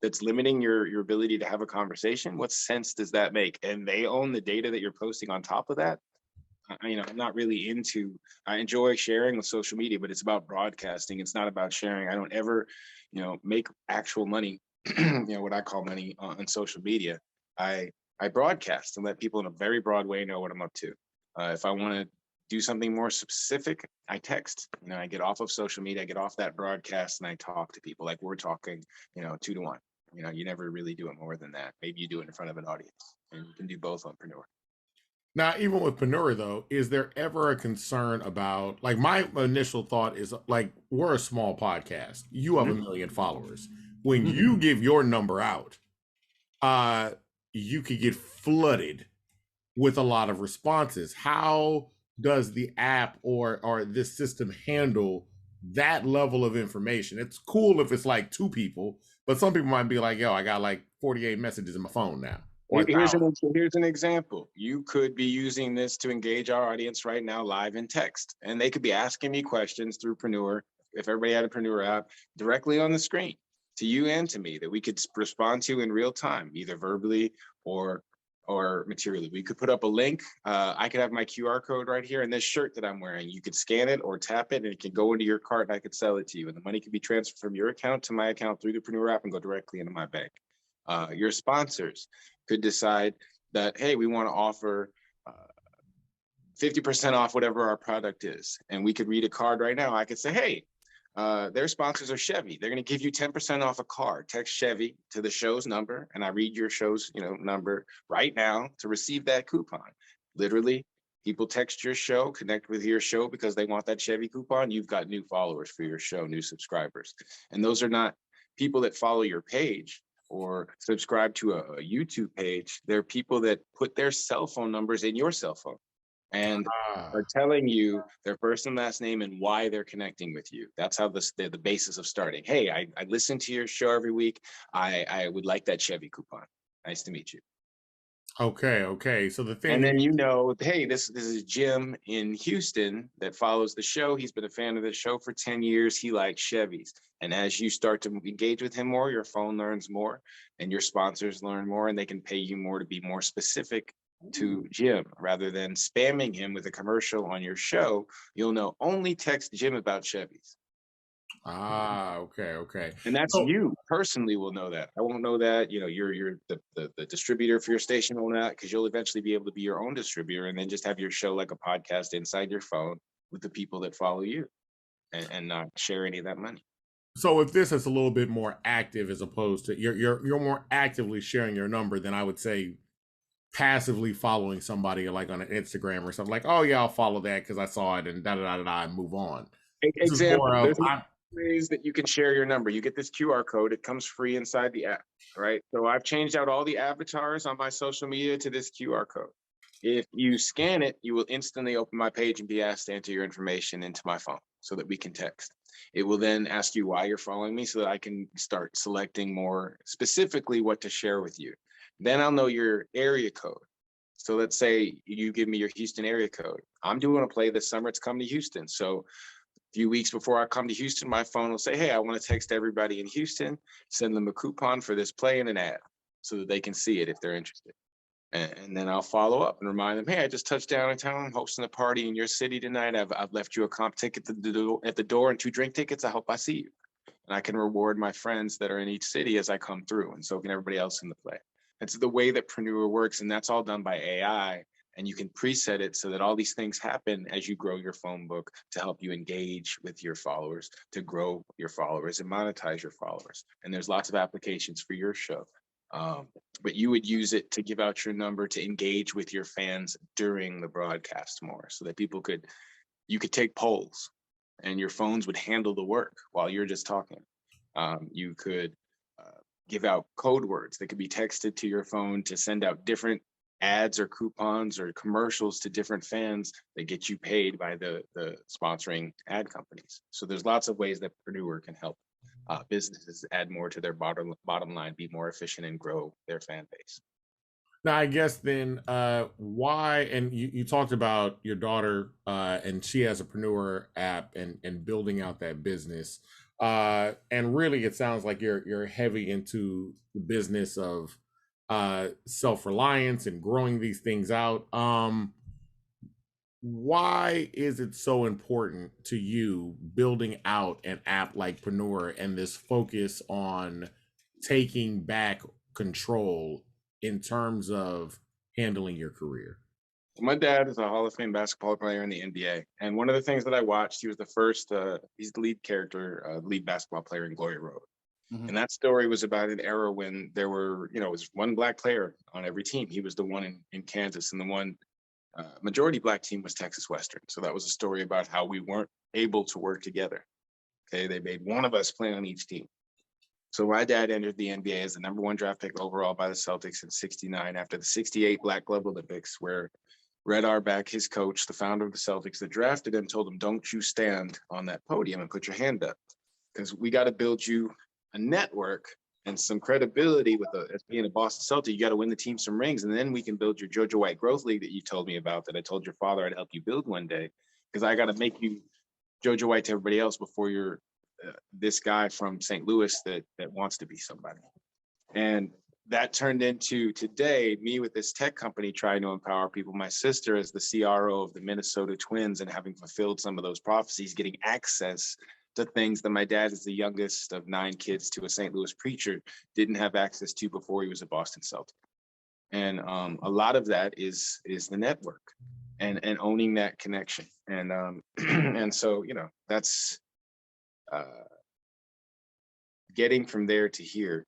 that's limiting your ability to have a conversation. What sense does that make? And they own the data that you're posting on top of that. I'm not really into, I enjoy sharing with social media, but it's about broadcasting. It's not about sharing. I don't ever, make actual money, what I call money on social media. I broadcast and let people in a very broad way know what I'm up to. If I want to do something more specific, I text. I get off of social media, I get off that broadcast, and I talk to people like we're talking, 2 to 1. You never really do it more than that. Maybe you do it in front of an audience, and you can do both on Preneur. Now, even with Preneur, though, is there ever a concern about, like, my initial thought is, like, we're a small podcast. You have 1 million followers. When you give your number out, you could get flooded with a lot of responses. How does the app or this system handle that level of information? It's cool if it's like 2 people, but some people might be like, yo, I got like 48 messages in my phone now. Or Here's an example. You could be using this to engage our audience right now live in text, and they could be asking me questions through Preneur. If everybody had a Preneur app directly on the screen to you and to me that we could respond to in real time, either verbally or materially. We could put up a link. I could have my QR code right here in this shirt that I'm wearing. You could scan it or tap it and it can go into your cart and I could sell it to you. And the money could be transferred from your account to my account through the Preneur app and go directly into my bank. Your sponsors could decide that, hey, we want to offer 50% off whatever our product is. And we could read a card right now. I could say, hey, their sponsors are Chevy. They're going to give you 10% off a car. Text Chevy to the show's number, and I read your show's number right now to receive that coupon. Literally, people text your show, connect with your show because they want that Chevy coupon. You've got new followers for your show, new subscribers. And those are not people that follow your page or subscribe to a YouTube page. They're people that put their cell phone numbers in your cell phone and are telling you their first and last name and why they're connecting with you. That's how the basis of starting. Hey, I listen to your show every week. I would like that Chevy coupon. Nice to meet you. Okay. So the thing, and then hey, this is Jim in Houston that follows the show. He's been a fan of the show for 10 years. He likes Chevys. And as you start to engage with him more, your phone learns more and your sponsors learn more, and they can pay you more to be more specific to Jim rather than spamming him with a commercial on your show. You'll know only text Jim about Chevys. Okay. And that's you personally will know that. I won't know that. You're the distributor for your station will know that, because you'll eventually be able to be your own distributor and then just have your show like a podcast inside your phone with the people that follow you and not share any of that money. So if this is a little bit more active as opposed to you're more actively sharing your number than I would say passively following somebody like on an Instagram or something, like, oh yeah, I'll follow that because I saw it and and move on. Example, there's ways that you can share your number. You get this QR code, it comes free inside the app, right? So I've changed out all the avatars on my social media to this QR code. If you scan it, you will instantly open my page and be asked to enter your information into my phone so that we can text. It will then ask you why you're following me so that I can start selecting more specifically what to share with you. Then I'll know your area code. So let's say you give me your Houston area code. I'm doing a play this summer. It's coming to Houston. So a few weeks before I come to Houston, my phone will say, hey, I want to text everybody in Houston, send them a coupon for this play and an ad so that they can see it if they're interested. And then I'll follow up and remind them, hey, I just touched down in town. I'm hosting a party in your city tonight. I've left you a comp ticket at the door and 2 drink tickets. I hope I see you. And I can reward my friends that are in each city as I come through, and so can everybody else in the play. It's the way that Preneur works, and that's all done by AI. And you can preset it so that all these things happen as you grow your phone book to help you engage with your followers, to grow your followers and monetize your followers. And there's lots of applications for your show. But you would use it to give out your number to engage with your fans during the broadcast more, so that you could take polls and your phones would handle the work while you're just talking. You could give out code words that could be texted to your phone to send out different ads or coupons or commercials to different fans that get you paid by the sponsoring ad companies. So there's lots of ways that Preneur can help businesses add more to their bottom line, be more efficient, and grow their fan base. Now, I guess then why, and you talked about your daughter and she has a Preneur app and building out that business. And really, it sounds like you're heavy into the business of self-reliance and growing these things out. Why is it so important to you building out an app like Preneur and this focus on taking back control in terms of handling your career? My dad is a Hall of Fame basketball player in the NBA. And one of the things that I watched, he was the first, he's the lead character, lead basketball player in Glory Road. Mm-hmm. And that story was about an era when there were, it was one Black player on every team. He was the one in Kansas, and the one majority Black team was Texas Western. So that was a story about how we weren't able to work together. Okay, they made one of us play on each team. So my dad entered the NBA as the #1 draft pick overall by the Celtics in '69 after the '68 Black Glove Olympics, where Red Auerbach, his coach, the founder of the Celtics that drafted him, told him, "Don't you stand on that podium and put your hand up, because we got to build you a network and some credibility with as being a Boston Celtic. You got to win the team some rings, and then we can build your JoJo White Growth League that you told me about, that I told your father I'd help you build one day, because I got to make you JoJo White to everybody else before you're this guy from St. Louis that wants to be somebody." And that turned into today, me with this tech company trying to empower people, my sister as the CRO of the Minnesota Twins and having fulfilled some of those prophecies, getting access to things that my dad, as the youngest of 9 kids to a St. Louis preacher, didn't have access to before he was a Boston Celtic. And a lot of that is the network and owning that connection. And and so, that's getting from there to here,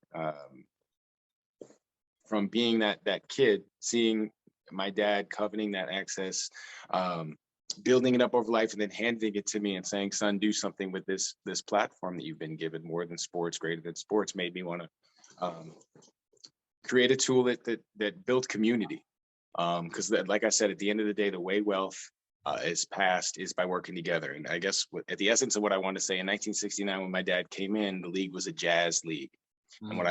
from being that kid, seeing my dad coveting that access, building it up over life, and then handing it to me and saying, "Son, do something with this platform that you've been given. More than sports, greater than sports," made me want to create a tool that built community. Because like I said, at the end of the day, the way wealth is passed is by working together. And I guess at the essence of what I want to say, in 1969, when my dad came in, the league was a jazz league. And what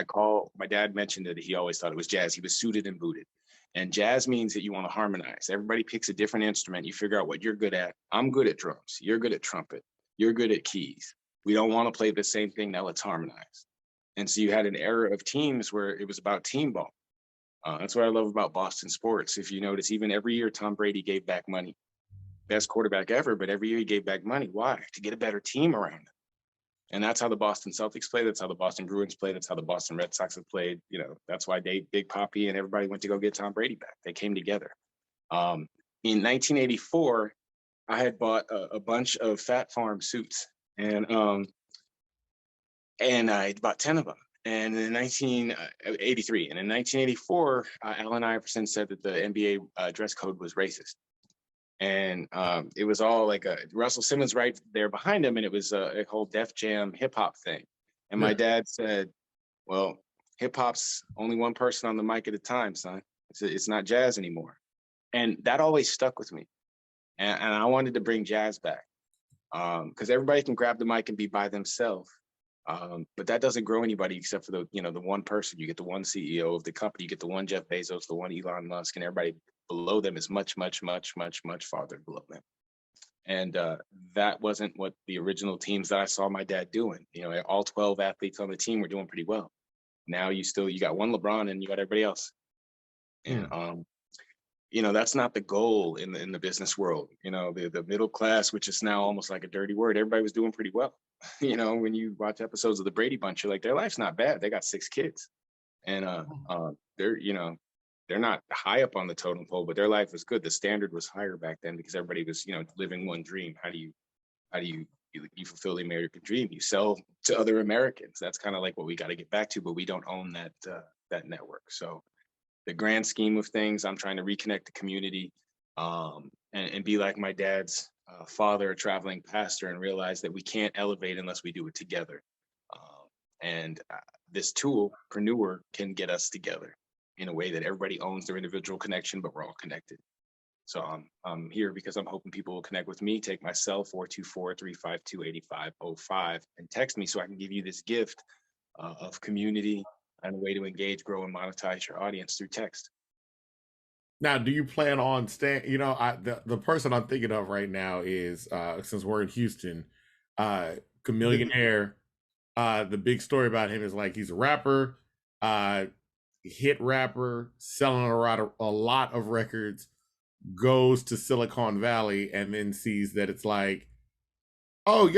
my dad mentioned that he always thought it was jazz. He was suited and booted. And jazz means that you want to harmonize. Everybody picks a different instrument. You figure out what you're good at. I'm good at drums. You're good at trumpet. You're good at keys. We don't want to play the same thing. Now let's harmonize. And so you had an era of teams where it was about team ball. That's what I love about Boston sports. If you notice, even every year, Tom Brady gave back money. Best quarterback ever, but every year he gave back money. Why? To get a better team around him. And that's how the Boston Celtics play. That's how the Boston Bruins play. That's how the Boston Red Sox have played. That's why Big Papi and everybody went to go get Tom Brady back. They came together. In 1984, I had bought a bunch of Fat Farm suits, and I bought 10 of them. And in 1983, and in 1984, Allen Iverson said that the NBA dress code was racist. And it was all like Russell Simmons right there behind him, and it was a whole Def Jam hip hop thing. And my dad said, "Well, hip hop's only one person on the mic at a time, son. It's not jazz anymore." And that always stuck with me. And I wanted to bring jazz back, because everybody can grab the mic and be by themselves. But that doesn't grow anybody except for the one person. You get the one CEO of the company, you get the one Jeff Bezos, the one Elon Musk, and everybody below them is much, much, much, much, much farther below them. And that wasn't what the original teams that I saw my dad doing. All 12 athletes on the team were doing pretty well. Now you got one LeBron and you got everybody else. And that's not the goal in the business world. The middle class, which is now almost like a dirty word, everybody was doing pretty well. When you watch episodes of the Brady Bunch, you're like, their life's not bad. They got 6 kids, and they're not high up on the totem pole, but their life was good. The standard was higher back then because everybody was, living one dream. How do you fulfill the American dream? You sell to other Americans. That's kind of like what we got to get back to, but we don't own that network. So the grand scheme of things, I'm trying to reconnect the community, and be like my dad's father, a traveling pastor, and realize that we can't elevate unless we do it together. And this tool, Preneur, can get us together in a way that everybody owns their individual connection, but we're all connected. So I'm here because I'm hoping people will connect with me. Take my cell, 424-352-8505, and text me so I can give you this gift of community and a way to engage, grow, and monetize your audience through text. Now, do you plan on staying? The person I'm thinking of right now is, since we're in Houston, Chameleonaire. The big story about him is like he's a rapper, hit rapper, selling a lot of records, goes to Silicon Valley, and then sees that it's like, oh,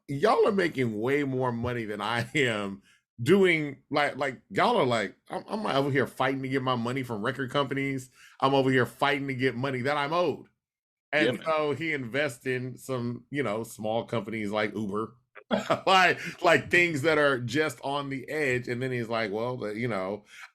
y'all are making way more money than I am doing. Like y'all are like, I'm over here fighting to get my money from record companies. I'm over here fighting to get money that I'm owed. And so he invests in some, small companies like Uber, like things that are just on the edge. And then he's like, well,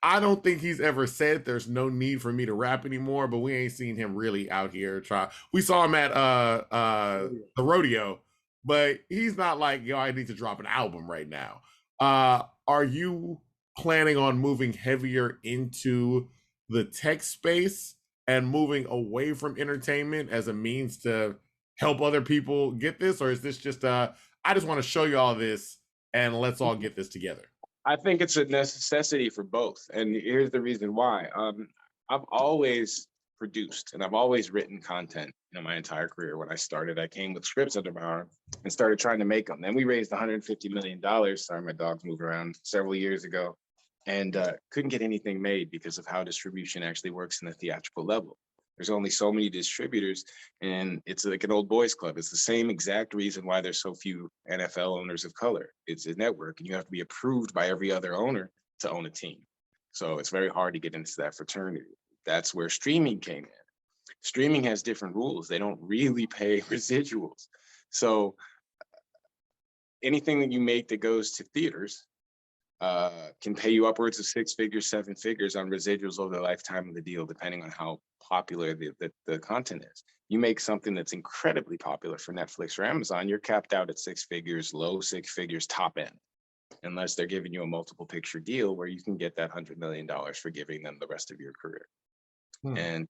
I don't think he's ever said there's no need for me to rap anymore, but we ain't seen him really out here try. We saw him at the rodeo, but he's not like, I need to drop an album right now. Are you planning on moving heavier into the tech space and moving away from entertainment as a means to help other people get this? Or is this just I just want to show you all this and let's all get this together? I think it's a necessity for both. And here's the reason why. I've always produced and I've always written content, my entire career. When I started, I came with scripts under my arm and started trying to make them. Then we raised $150 million. Sorry, my dog's moved around, several years ago, and couldn't get anything made because of how distribution actually works in the theatrical level. There's only so many distributors, and it's like an old boys club. It's the same exact reason why there's so few NFL owners of color. It's a network, and you have to be approved by every other owner to own a team. So it's very hard to get into that fraternity. That's where streaming came in. Streaming has different rules. They don't really pay residuals. So anything that you make that goes to theaters can pay you upwards of 6 figures, 7 figures on residuals over the lifetime of the deal, depending on how popular the content is. You make something that's incredibly popular for Netflix or Amazon, you're capped out at 6 figures, low 6 figures, top end, unless they're giving you a multiple picture deal where you can get that $100 million for giving them the rest of your career. And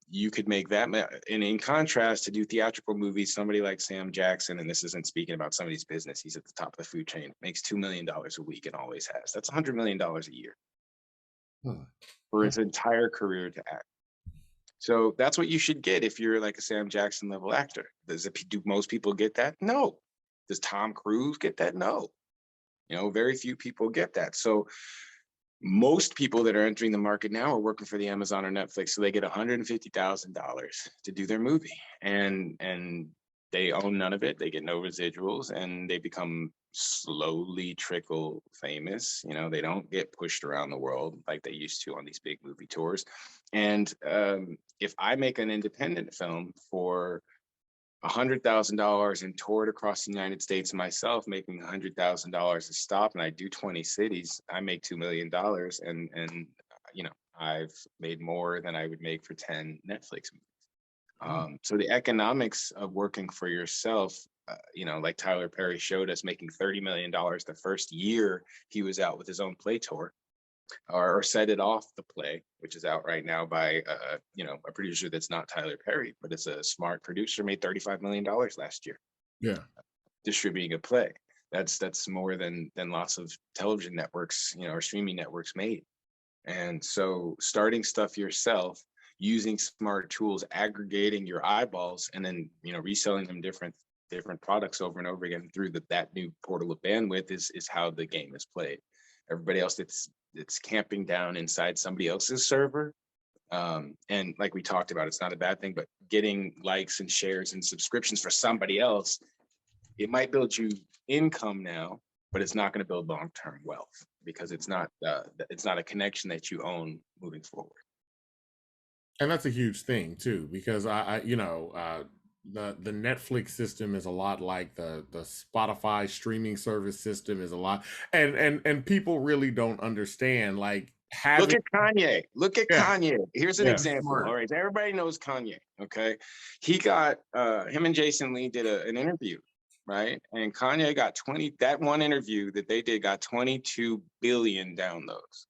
you could make that. And in contrast, to do theatrical movies, somebody like Sam Jackson, and this isn't speaking about somebody's business, he's at the top of the food chain, makes $2 million a week and always has. That's $100 million a year for his entire career to act. So that's what you should get if you're like a Sam Jackson level actor. Do most people get that? No. Does Tom Cruise get that? No. Very few people get that. So most people that are entering the market now are working for the Amazon or Netflix, so they get $150,000 to do their movie, and they own none of it. They get no residuals, and they become slowly trickle famous. They don't get pushed around the world like they used to on these big movie tours. And if I make an independent film for $100,000 and toured across the United States myself, making $100,000 a stop, and I do 20 cities, I make $2 million, and I've made more than I would make for 10 Netflix movies. So the economics of working for yourself, like Tyler Perry showed us, making $30 million the first year he was out with his own play tour, or Set It Off, the play, which is out right now by a producer that's not Tyler Perry, but it's a smart producer, made $35 million last year. Yeah, distributing a play. That's more than lots of television networks, or streaming networks made. And so starting stuff yourself, using smart tools, aggregating your eyeballs, and then reselling them different products over and over again through that new portal of bandwidth is how the game is played. Everybody else it's camping down inside somebody else's server. And like we talked about, it's not a bad thing, but getting likes and shares and subscriptions for somebody else, it might build you income now, but it's not going to build long-term wealth, because it's not a connection that you own moving forward. And that's a huge thing too, because the Netflix system is a lot like the Spotify streaming service system is a lot, and people really don't understand, like, look at Kanye. Kanye. Here's an example. Smart. All right, everybody knows Kanye. Okay, he got him and Jason Lee did an interview, right? And Kanye got that one interview that they did got 22 billion downloads.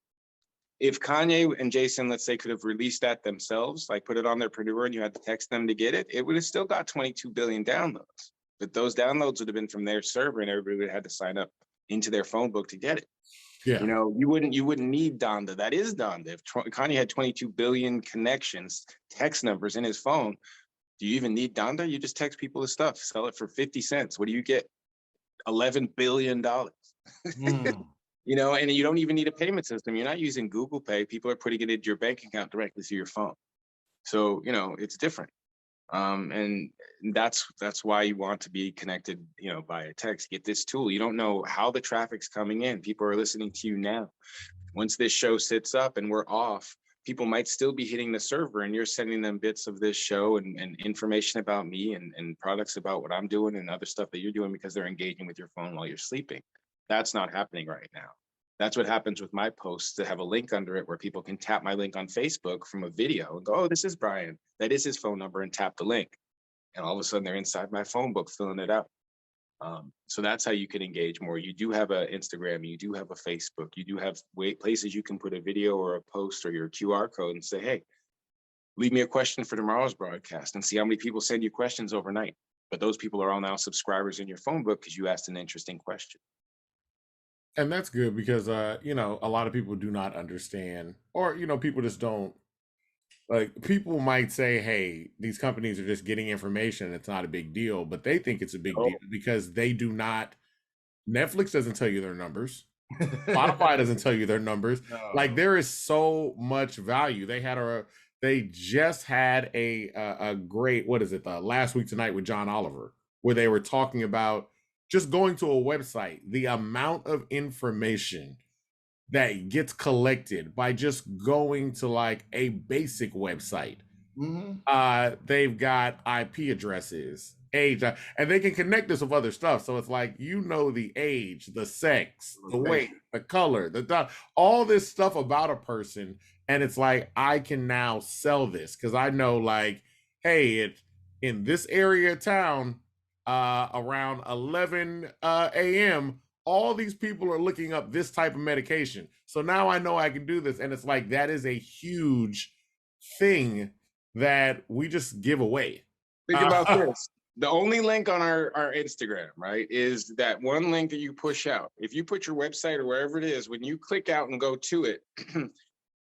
If Kanye and Jason, let's say, could have released that themselves, like put it on their Preneur and you had to text them to get it, it would have still got 22 billion downloads. But those downloads would have been from their server, and everybody would have had to sign up into their phone book to get it. Yeah. You wouldn't need Donda. That is Donda. If Kanye had 22 billion connections, text numbers in his phone, do you even need Donda? You just text people the stuff, sell it for 50 cents. What do you get? $11 billion. And you don't even need a payment system. You're not using Google Pay. People are putting it into your bank account directly through your phone. So, it's different. And that's why you want to be connected, via text. Get this tool. You don't know how the traffic's coming in. People are listening to you now. Once this show sits up and we're off, people might still be hitting the server, and you're sending them bits of this show and information about me and products about what I'm doing and other stuff that you're doing, because they're engaging with your phone while you're sleeping. That's not happening right now. That's what happens with my posts that have a link under it, where people can tap my link on Facebook from a video and go, oh, this is Brian. That is his phone number, and tap the link. And all of a sudden they're inside my phone book filling it out. So that's how you can engage more. You do have an Instagram, you do have a Facebook, you do have places you can put a video or a post or your QR code and say, hey, leave me a question for tomorrow's broadcast, and see how many people send you questions overnight. But those people are all now subscribers in your phone book because you asked an interesting question. And that's good because you know, a lot of people do not understand, or you know, people just don't, like, people might say, hey, these companies are just getting information, it's not a big deal, but they think it's a big deal because they do not, Netflix doesn't tell you their numbers. Spotify doesn't tell you their numbers. No. Like, there is so much value. They just had a great, what is it, last week tonight with John Oliver, where they were talking about just going to a website, the amount of information that gets collected by just going to like a basic website. They've got IP addresses, age, and they can connect this with other stuff. So it's like, you know, the age, the sex, the weight, the color, all this stuff about a person. And it's like, I can now sell this because I know, like, hey, it's in this area of town, around 11 a.m., all these people are looking up this type of medication. So now I know I can do this. And it's like, that is a huge thing that we just give away. Think about this. The only link on our Instagram, right, is that one link that you push out. If you put your website or wherever it is, when you click out and go to it,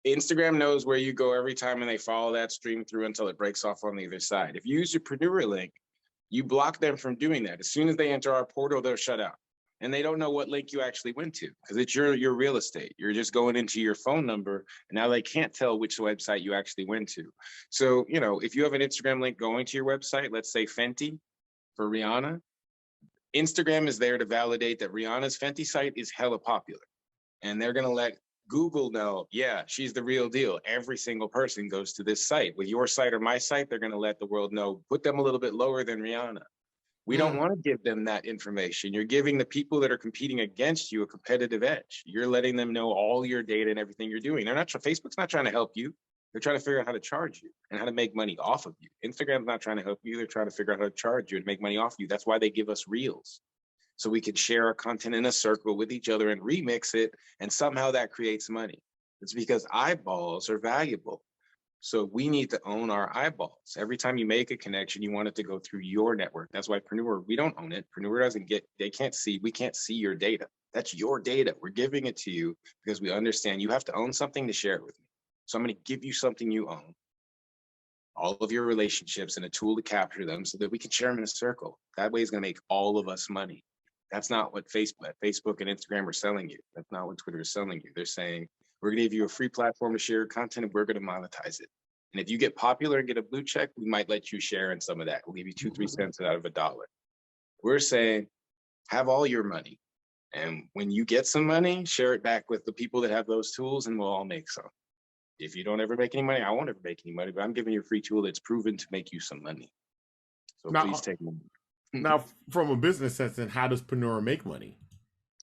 Instagram knows where you go every time, and they follow that stream through until it breaks off on the other side. If you use your Preneur link, you block them from doing that. As soon as they enter our portal, they're shut out. And they don't know what link you actually went to because it's your real estate. You're just going into your phone number, and now they can't tell which website you actually went to. So, you know, if you have an Instagram link going to your website, let's say Fenty for Rihanna, Instagram is there to validate that Rihanna's Fenty site is hella popular. And they're going to let Google know, yeah, she's the real deal. Every single person goes to this site. With your site or my site, they're going to let the world know, put them a little bit lower than Rihanna. We don't want to give them that information. You're giving the people that are competing against you a competitive edge. You're letting them know all your data and everything you're doing. Facebook's not trying to help you. They're trying to figure out how to charge you and how to make money off of you. Instagram's not trying to help you. They're trying to figure out how to charge you and make money off you. That's why they give us reels. So we can share our content in a circle with each other and remix it. And somehow that creates money. It's because eyeballs are valuable. So we need to own our eyeballs. Every time you make a connection, you want it to go through your network. That's why Preneur, we don't own it. Preneur we can't see your data. That's your data. We're giving it to you because we understand you have to own something to share it with me. So I'm going to give you something you own, all of your relationships, and a tool to capture them so that we can share them in a circle. That way it's going to make all of us money. That's not what Facebook and Instagram are selling you. That's not what Twitter is selling you. They're saying, we're going to give you a free platform to share your content, and we're going to monetize it. And if you get popular and get a blue check, we might let you share in some of that. We'll give you 2-3 cents out of $1. We're saying, have all your money. And when you get some money, share it back with the people that have those tools, and we'll all make some. If you don't ever make any money, I won't ever make any money, but I'm giving you a free tool that's proven to make you some money. So Now, please take money. Now, from a business sense, then how does Preneur make money?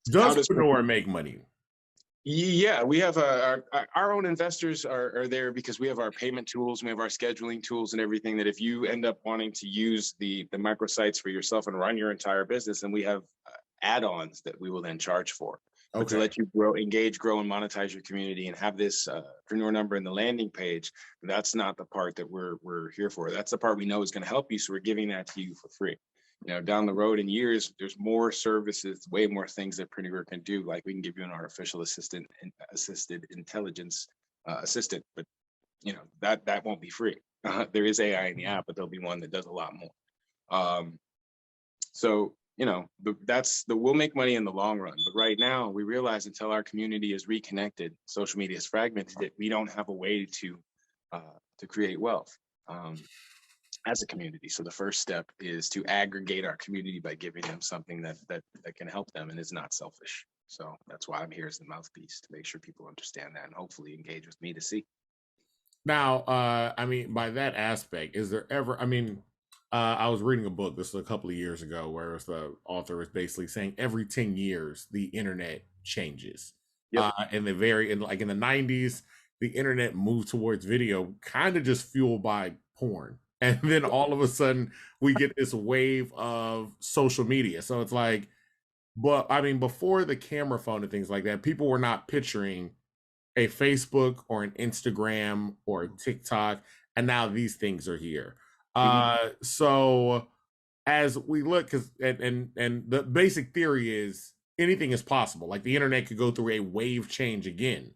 Does Preneur make money? Yeah, we have our own investors are there because we have our payment tools, we have our scheduling tools and everything, that if you end up wanting to use the microsites for yourself and run your entire business, and we have add-ons that we will then charge for. Okay. But to let you grow, engage, grow, and monetize your community and have this Preneur number in the landing page, that's not the part that we're here for. That's the part we know is going to help you, so we're giving that to you for free. You know, down the road in years, there's more services, way more things that Preneur can do. Like we can give you an artificial assisted intelligence assistant, but you know that won't be free. There is AI in the app, but there'll be one that does a lot more. So you know, we'll make money in the long run. But right now, we realize until our community is reconnected, social media is fragmented, that we don't have a way to create wealth. As a community. So the first step is to aggregate our community by giving them something that can help them and is not selfish. So that's why I'm here as the mouthpiece, to make sure people understand that and hopefully engage with me to see. Now, I mean, by that aspect, is there ever, I was reading a book, this was a couple of years ago, where the author was basically saying every 10 years, the internet changes. Yep. In the 90s, the internet moved towards video, kind of just fueled by porn. And then all of a sudden we get this wave of social media. So it's like, but I mean, before the camera phone and things like that, people were not picturing a Facebook or an Instagram or a TikTok, and now these things are here. So as we look, because and the basic theory is anything is possible. Like the internet could go through a wave change again.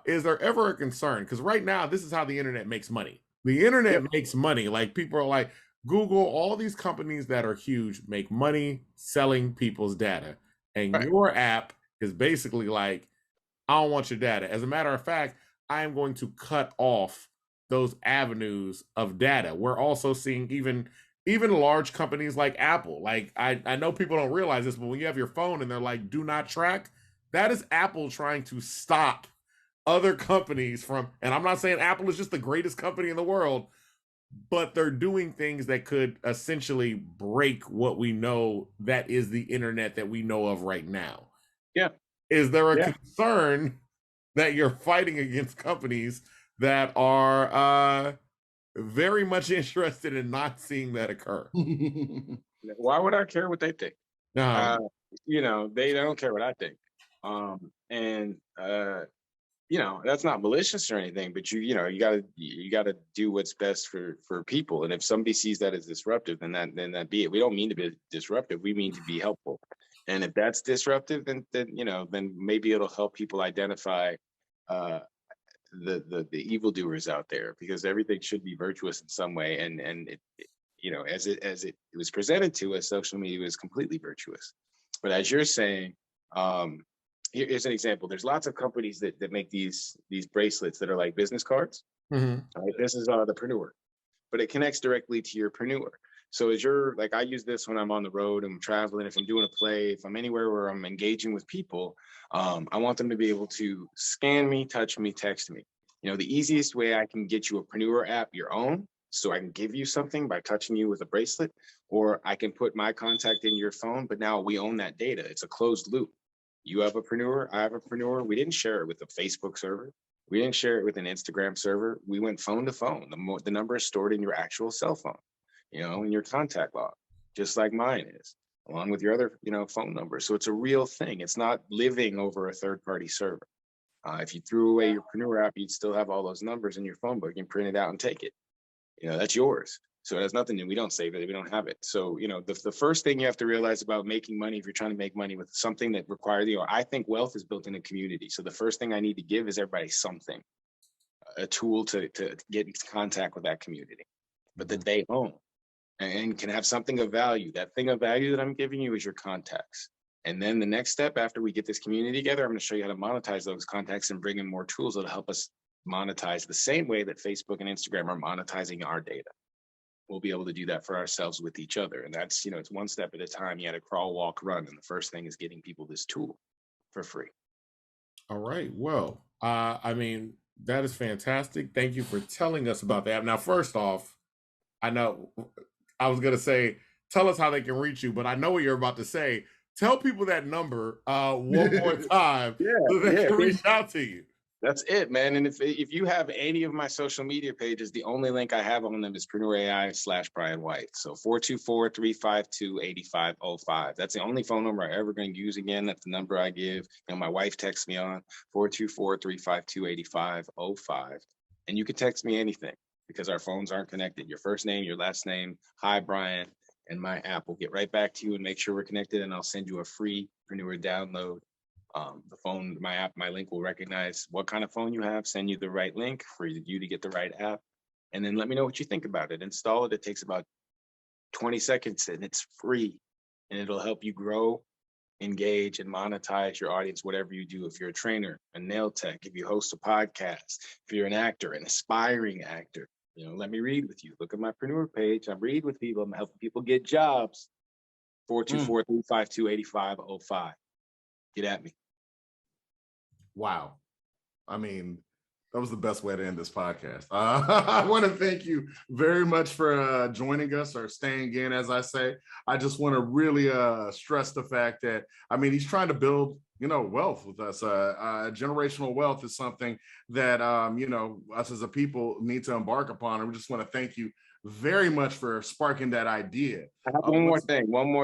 Is there ever a concern? Because right now, this is how the internet makes money. The internet makes money. Like people are like, Google, all these companies that are huge make money selling people's data. And your app is basically like, I don't want your data. As a matter of fact, I am going to cut off those avenues of data. We're also seeing even large companies like Apple. Like I know people don't realize this, but when you have your phone and they're like, do not track, that is Apple trying to stop other companies from, and I'm not saying Apple is just the greatest company in the world, but they're doing things that could essentially break what we know that is the internet that we know of right now. Yeah. Is there a concern that you're fighting against companies that are very much interested in not seeing that occur? Why would I care what they think? You know, they don't care what I think. You know, that's not malicious or anything, but you know, you gotta do what's best for people. And if somebody sees that as disruptive, then that be it. We don't mean to be disruptive. We mean to be helpful. And if that's disruptive, then you know, then maybe it'll help people identify the evildoers out there, because everything should be virtuous in some way. And it, you know, as it was presented to us, social media was completely virtuous. But as you're saying, here's an example. There's lots of companies that make these bracelets that are like business cards. Right? This is the Preneur, but it connects directly to your Preneur. So as you're like, I use this when I'm on the road, I'm traveling, if I'm doing a play, if I'm anywhere where I'm engaging with people, I want them to be able to scan me, touch me, text me. You know, the easiest way I can get you a Preneur app, your own, so I can give you something by touching you with a bracelet, or I can put my contact in your phone, but now we own that data. It's a closed loop. You have a Preneur, I have a Preneur. We didn't share it with a Facebook server. We didn't share it with an Instagram server. We went phone to phone. The number is stored in your actual cell phone, you know, in your contact log, just like mine is, along with your other, you know, phone number. So it's a real thing. It's not living over a third-party server. If you threw away your Preneur app, you'd still have all those numbers in your phone book. You can print it out and take it. You know, that's yours. So it has nothing to do. We don't save it. We don't have it. So, you know, the first thing you have to realize about making money, if you're trying to make money with something that requires, you know, I think wealth is built in a community. So the first thing I need to give is everybody something, a tool to get into contact with that community, but that they own and can have something of value. That thing of value that I'm giving you is your contacts. And then the next step after we get this community together, I'm going to show you how to monetize those contacts and bring in more tools that'll help us monetize the same way that Facebook and Instagram are monetizing our data. We'll be able to do that for ourselves with each other. And that's, you know, it's one step at a time. You had to crawl, walk, run. And the first thing is getting people this tool for free. All right. Well, I mean, that is fantastic. Thank you for telling us about that. Now, first off, I know I was going to say, tell us how they can reach you, but I know what you're about to say. Tell people that number one more time so they can reach out to you. That's it, man. And if you have any of my social media pages, the only link I have on them is Preneur AI/Brian White. So 424-352-8505. That's the only phone number I ever going to use again. That's the number I give. You know, my wife texts me on 424-352-8505. And you can text me anything because our phones aren't connected. Your first name, your last name, hi, Brian, and my app will get right back to you and make sure we're connected. And I'll send you a free Preneur download. The phone, my app, my link will recognize what kind of phone you have, send you the right link for you to get the right app, and then let me know what you think about it. Install it. It takes about 20 seconds and it's free, and it'll help you grow, engage, and monetize your audience, whatever you do. If you're a trainer, a nail tech, if you host a podcast, if you're an actor, an aspiring actor, you know, let me read with you. Look at my Preneur page. I read with people. I'm helping people get jobs. 424-352-8505. Get at me. Wow. I mean, that was the best way to end this podcast. I want to thank you very much for joining us, or staying in, as I say. I just want to really stress the fact that, I mean, he's trying to build wealth with us. Generational wealth is something that, us as a people need to embark upon. And we just want to thank you very much for sparking that idea. I have one more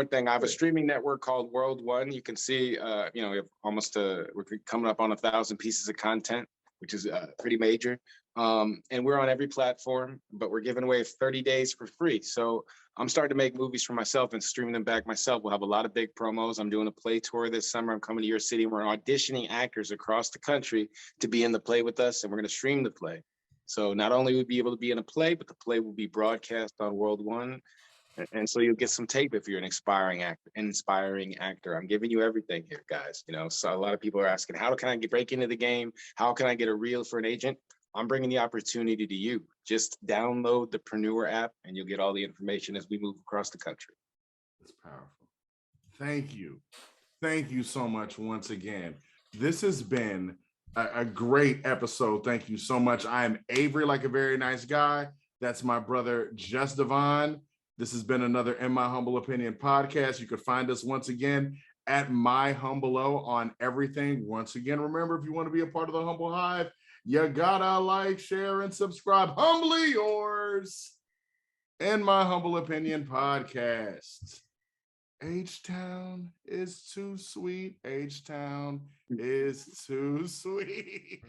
thing. I have a streaming network called World One. You can see, we have we're coming up on 1,000 pieces of content, which is pretty major. And we're on every platform, but we're giving away 30 days for free. So I'm starting to make movies for myself and streaming them back myself. We'll have a lot of big promos. I'm doing a play tour this summer. I'm coming to your city. We're auditioning actors across the country to be in the play with us, and we're going to stream the play. So not only will we be able to be in a play, but the play will be broadcast on World One. And so you'll get some tape if you're an inspiring actor. I'm giving you everything here, guys. So a lot of people are asking, how can I break into the game? How can I get a reel for an agent? I'm bringing the opportunity to you. Just download the Preneur app and you'll get all the information as we move across the country. That's powerful. Thank you. Thank you so much once again. This has been a great episode. Thank you so much. I am Avery, like a very nice guy. That's my brother, Just Devon. This has been another In My Humble Opinion podcast. You could find us once again at My Humble O on everything. Once again, remember, if you want to be a part of the Humble Hive, you gotta like, share, and subscribe. Humbly yours, In My Humble Opinion podcast. H-Town is too sweet. H-Town is too sweet.